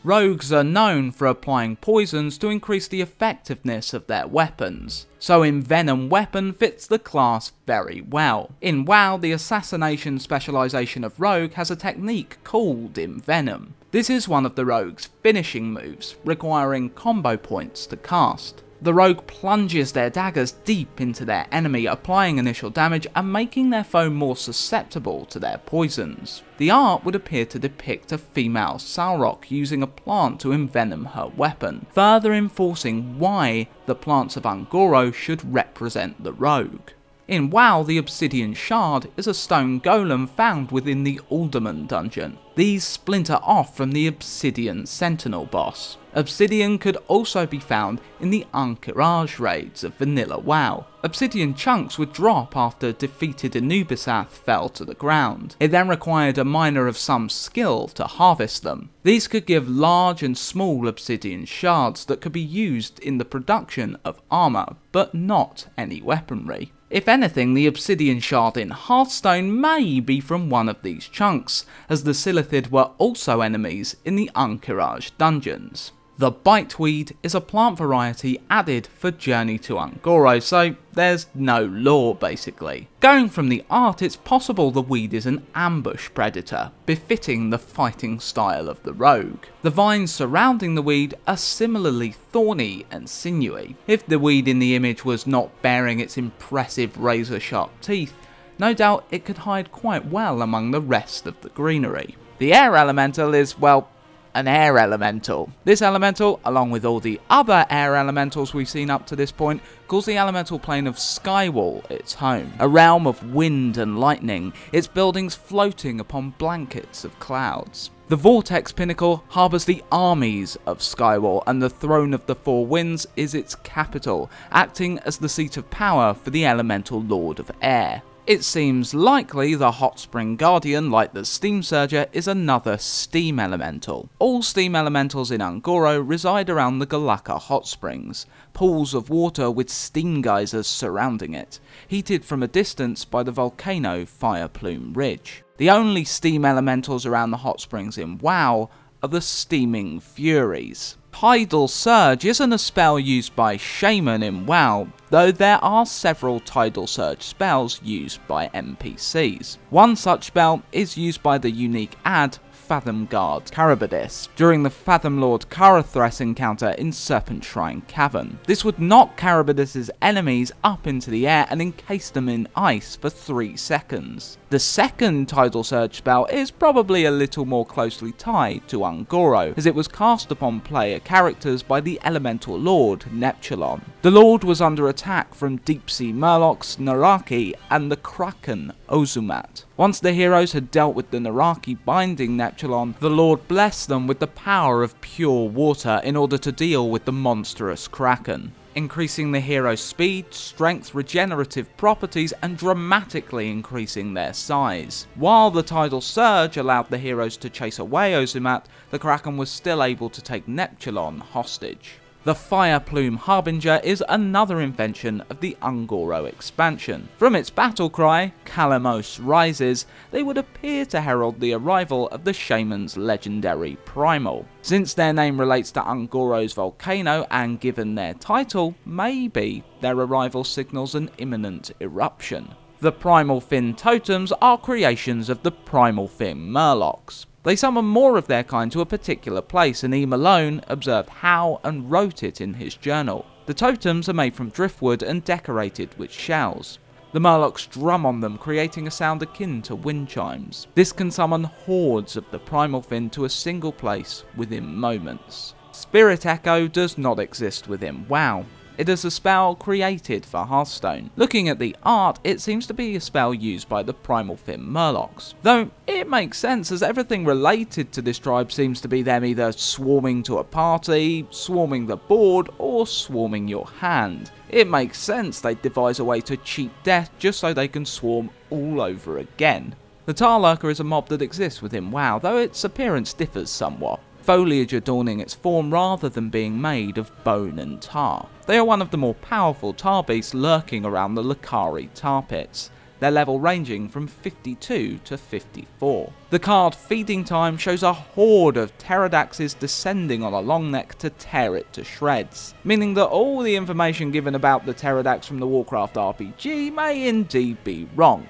Rogues are known for applying poisons to increase the effectiveness of their weapons, so Envenom Weapon fits the class very well. In WoW, the assassination specialisation of Rogue has a technique called Envenom. This is one of the Rogue's finishing moves, requiring combo points to cast. The rogue plunges their daggers deep into their enemy, applying initial damage and making their foe more susceptible to their poisons. The art would appear to depict a female Salrock using a plant to envenom her weapon, further enforcing why the plants of Un'Goro should represent the rogue. In WoW, the Obsidian Chard is a stone golem found within the Alderman dungeon. These splinter off from the Obsidian Sentinel boss. Obsidian could also be found in the Ahn'Qiraj raids of vanilla WoW. Obsidian chunks would drop after defeated Anubisath fell to the ground. It then required a miner of some skill to harvest them. These could give large and small obsidian shards that could be used in the production of armour, but not any weaponry. If anything, the Obsidian Shard in Hearthstone may be from one of these chunks, as the Silithid were also enemies in the Ahn'Qiraj dungeons. The Biteweed is a plant variety added for Journey to Un'Goro, so there's no lore basically. Going from the art, it's possible the weed is an ambush predator, befitting the fighting style of the rogue. The vines surrounding the weed are similarly thorny and sinewy. If the weed in the image was not bearing its impressive razor-sharp teeth, no doubt it could hide quite well among the rest of the greenery. The Air Elemental is, well, an air elemental. This elemental, along with all the other air elementals we've seen up to this point, calls the elemental plane of Skywall its home, a realm of wind and lightning, its buildings floating upon blankets of clouds. The Vortex Pinnacle harbours the armies of Skywall, and the Throne of the Four Winds is its capital, acting as the seat of power for the elemental Lord of Air. It seems likely the Hot Spring Guardian, like the Steam Surger, is another steam elemental. All steam elementals in Un'Goro reside around the Galica Hot Springs, pools of water with steam geysers surrounding it, heated from a distance by the volcano Fire Plume Ridge. The only steam elementals around the hot springs in WoW are the Steaming Furies. Tidal Surge isn't a spell used by Shaman in WoW, though there are several Tidal Surge spells used by NPCs. One such spell is used by the unique ad Fathom Guard Carabidis during the Fathom Lord Karathres encounter in Serpent Shrine Cavern. This would knock Carabidis' enemies up into the air and encase them in ice for 3 seconds. The second Tidal Surge spell is probably a little more closely tied to Ungoro, as it was cast upon player characters by the Elemental Lord Neptulon. The Lord was under attack from Deep-Sea Murlocs, Naraki, and the Kraken Ozumat. Once the heroes had dealt with the Naraki binding Neptulon, the Lord blessed them with the power of pure water in order to deal with the monstrous Kraken, increasing the hero's speed, strength, regenerative properties, and dramatically increasing their size. While the Tidal Surge allowed the heroes to chase away Ozumat, the Kraken was still able to take Neptulon hostage. The Fire Plume Harbinger is another invention of the Ungoro expansion. From its battle cry, Kalamos Rises, they would appear to herald the arrival of the Shaman's legendary Primal. Since their name relates to Ungoro's volcano and given their title, maybe their arrival signals an imminent eruption. The Primal Fin totems are creations of the Primal Fin Murlocs. They summon more of their kind to a particular place, and E. Malone observed how and wrote it in his journal. The totems are made from driftwood and decorated with shells. The Murlocs drum on them, creating a sound akin to wind chimes. This can summon hordes of the Primal Fin to a single place within moments. Spirit Echo does not exist within WoW. It is a spell created for Hearthstone. Looking at the art, it seems to be a spell used by the Primal Fin Murlocs. Though it makes sense, as everything related to this tribe seems to be them either swarming to a party, swarming the board, or swarming your hand. It makes sense they'd devise a way to cheat death just so they can swarm all over again. The Tar Lurker is a mob that exists within WoW, though its appearance differs somewhat. Foliage adorning its form rather than being made of bone and tar. They are one of the more powerful tar beasts lurking around the Lakari tar pits, their level ranging from 52 to 54. The card Feeding Time shows a horde of Pterodaxes descending on a long neck to tear it to shreds, meaning that all the information given about the Pterodax from the Warcraft RPG may indeed be wrong.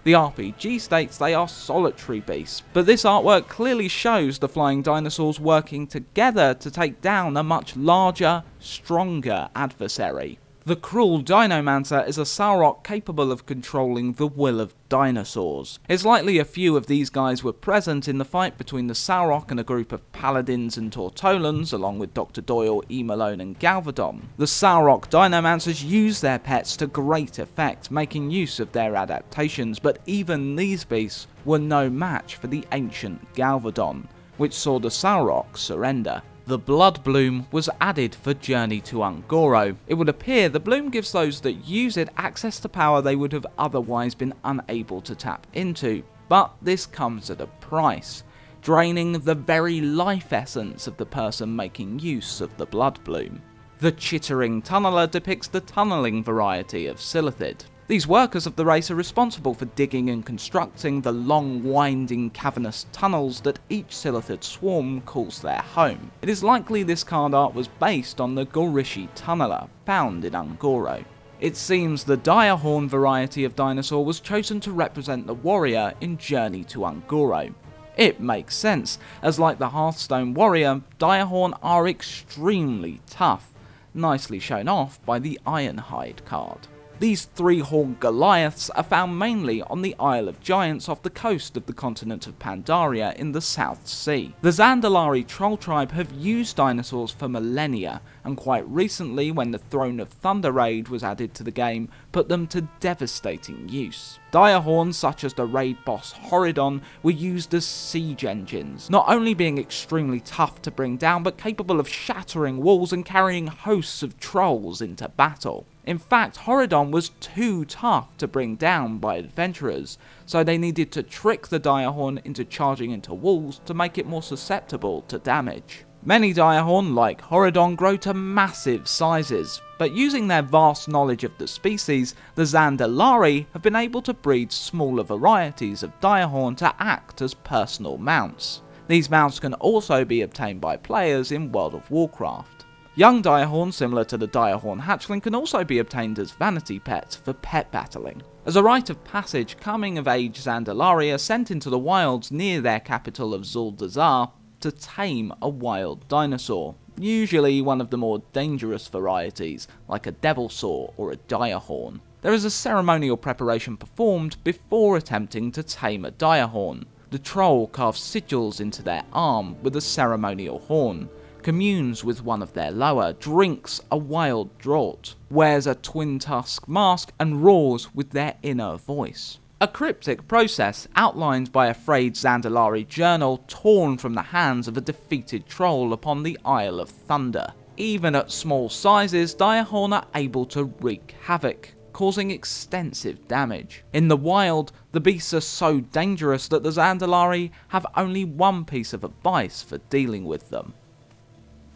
The RPG states they are solitary beasts, but this artwork clearly shows the flying dinosaurs working together to take down a much larger, stronger adversary. The Cruel Dinomancer is a Sauroch capable of controlling the will of dinosaurs. It's likely a few of these guys were present in the fight between the Sauroch and a group of Paladins and Tortolans, along with Dr. Doyle, E. Malone and Galvadon. The Sauroch Dinomancers use their pets to great effect, making use of their adaptations, but even these beasts were no match for the ancient Galvadon, which saw the Sauroch surrender. The Blood Bloom was added for Journey to Ungoro. It would appear the bloom gives those that use it access to power they would have otherwise been unable to tap into, but this comes at a price, draining the very life essence of the person making use of the Blood Bloom. The Chittering Tunneler depicts the tunnelling variety of Silithid. These workers of the race are responsible for digging and constructing the long, winding, cavernous tunnels that each Silithid swarm calls their home. It is likely this card art was based on the Gorishi Tunneler, found in Ungoro. It seems the Direhorn variety of dinosaur was chosen to represent the warrior in Journey to Ungoro. It makes sense, as like the Hearthstone warrior, Direhorn are extremely tough, nicely shown off by the Ironhide card. These three-horned Goliaths are found mainly on the Isle of Giants off the coast of the continent of Pandaria in the South Sea. The Zandalari troll tribe have used dinosaurs for millennia, and quite recently, when the Throne of Thunder raid was added to the game, put them to devastating use. Direhorns such as the raid boss Horidon were used as siege engines, not only being extremely tough to bring down, but capable of shattering walls and carrying hosts of trolls into battle. In fact, Horidon was too tough to bring down by adventurers, so they needed to trick the Direhorn into charging into walls to make it more susceptible to damage. Many Direhorn, like Horidon, grow to massive sizes, but using their vast knowledge of the species, the Zandalari have been able to breed smaller varieties of Direhorn to act as personal mounts. These mounts can also be obtained by players in World of Warcraft. Young Direhorn, similar to the Direhorn hatchling, can also be obtained as vanity pets for pet battling. As a rite of passage, coming-of-age Zandalari are sent into the wilds near their capital of Zuldazar to tame a wild dinosaur, usually one of the more dangerous varieties, like a Devilsaur or a Direhorn. There is a ceremonial preparation performed before attempting to tame a Direhorn. The troll carves sigils into their arm with a ceremonial horn, communes with one of their lower, drinks a wild draught, wears a twin-tusk mask, and roars with their inner voice. A cryptic process outlined by a frayed Zandalari journal torn from the hands of a defeated troll upon the Isle of Thunder. Even at small sizes, Direhorn are able to wreak havoc, causing extensive damage. In the wild, the beasts are so dangerous that the Zandalari have only one piece of advice for dealing with them: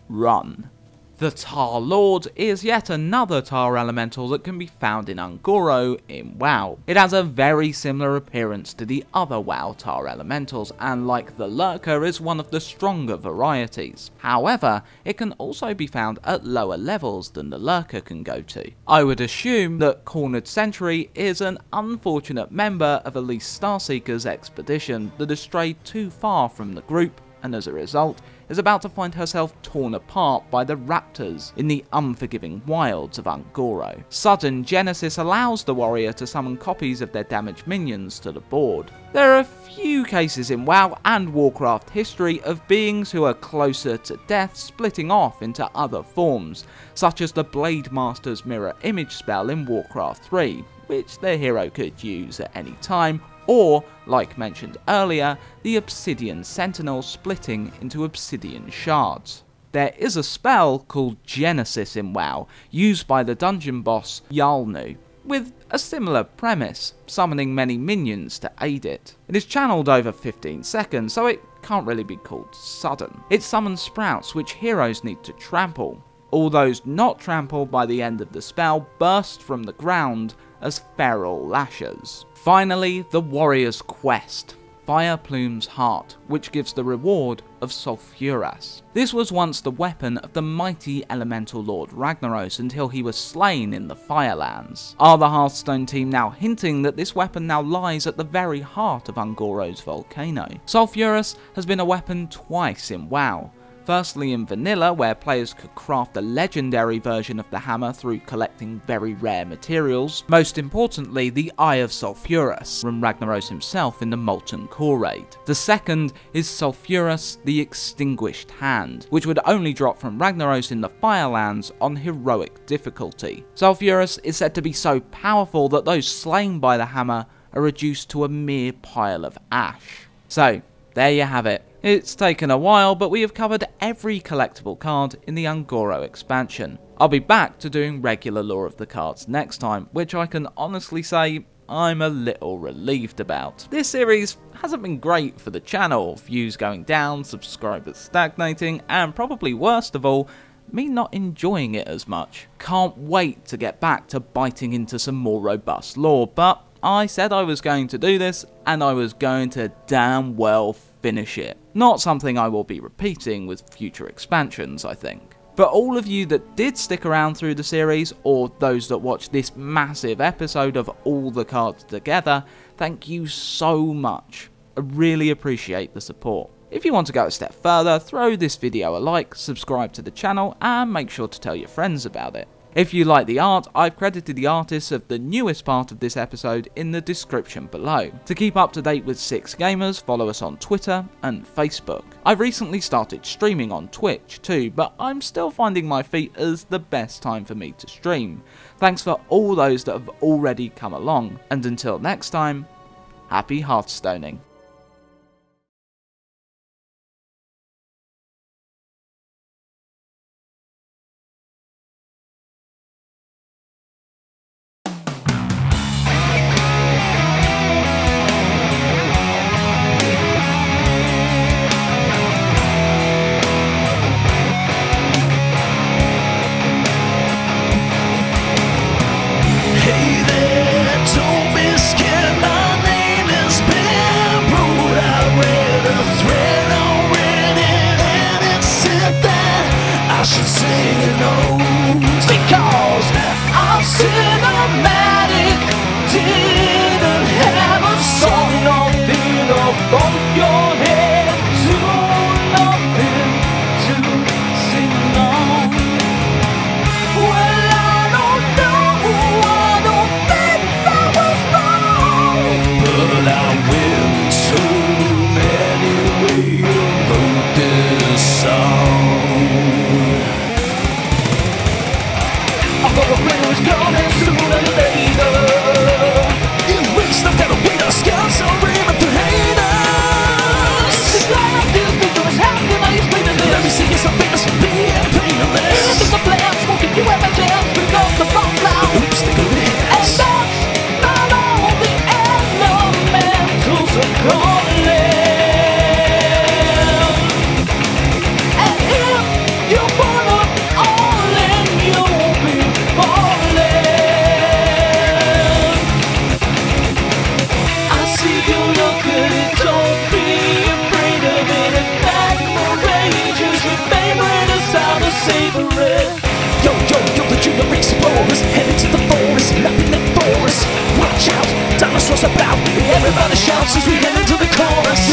run. The Tar Lord is yet another Tar Elemental that can be found in Un'Goro in WoW. It has a very similar appearance to the other WoW Tar Elementals, and like the Lurker is one of the stronger varieties. However, it can also be found at lower levels than the Lurker can go to. I would assume that Cornered Sentry is an unfortunate member of Elise Starseeker's expedition that has strayed too far from the group, and as a result, is about to find herself torn apart by the raptors in the unforgiving wilds of Un'Goro. Sudden Genesis allows the warrior to summon copies of their damaged minions to the board. There are a few cases in WoW and Warcraft history of beings who are closer to death splitting off into other forms, such as the Blade Master's Mirror Image spell in Warcraft 3, which their hero could use at any time, or, like mentioned earlier, the Obsidian Sentinel splitting into Obsidian Shards. There is a spell called Genesis in WoW, used by the dungeon boss Yalnu, with a similar premise, summoning many minions to aid it. It is channeled over 15 seconds, so it can't really be called sudden. It summons sprouts which heroes need to trample. All those not trampled by the end of the spell burst from the ground as feral lashers. Finally, the warrior's quest, Fire Plume's Heart, which gives the reward of Sulfuras. This was once the weapon of the mighty elemental lord Ragnaros until he was slain in the Firelands. Are the Hearthstone team now hinting that this weapon now lies at the very heart of Un'Goro's volcano? Sulfuras has been a weapon twice in WoW. Firstly in Vanilla, where players could craft a legendary version of the hammer through collecting very rare materials. Most importantly, the Eye of Sulfuras, from Ragnaros himself in the Molten Core raid. The second is Sulfuras the Extinguished Hand, which would only drop from Ragnaros in the Firelands on heroic difficulty. Sulfuras is said to be so powerful that those slain by the hammer are reduced to a mere pile of ash. So, there you have it. It's taken a while, but we have covered every collectible card in the Un'Goro expansion. I'll be back to doing regular Lore of the Cards next time, which I can honestly say I'm a little relieved about. This series hasn't been great for the channel, views going down, subscribers stagnating, and probably worst of all, me not enjoying it as much. Can't wait to get back to biting into some more robust lore, but I said I was going to do this, and I was going to damn well finish it. Not something I will be repeating with future expansions, I think. For all of you that did stick around through the series, or those that watched this massive episode of all the cards together, thank you so much. I really appreciate the support. If you want to go a step further, throw this video a like, subscribe to the channel, and make sure to tell your friends about it. If you like the art, I've credited the artists of the newest part of this episode in the description below. To keep up to date with Six Gamers, follow us on Twitter and Facebook. I've recently started streaming on Twitch too, but I'm still finding my feet as the best time for me to stream. Thanks for all those that have already come along, and until next time, happy Hearthstoning. Hey there, don't be scared, my name is Ben. singing notes, because I'm cinematic. Didn't have a song, nothing above your head, to nothing to sing along. Well, I don't know, I don't think I was wrong, but I went so many ways and wrote this song. Although a friend was coming sooner or later, you waste left out a way to scout some braver for haters. This line of this picture is how can I explain this? Let me see you some famous for being painless. This is the plan, smoking you have a chance, pick up the phone now. Oops, stick a lid. And that's not all the elementals are calling. And if you wanna be all in, you'll be falling. I see you look at it, don't be afraid of it. In fact, more rages, your favorite is how to savor it. Yo, yo, yo, the junior explorers headed to the forest, mapping the forest. Watch out, dinosaurs about. Everybody shouts as we head into the chorus.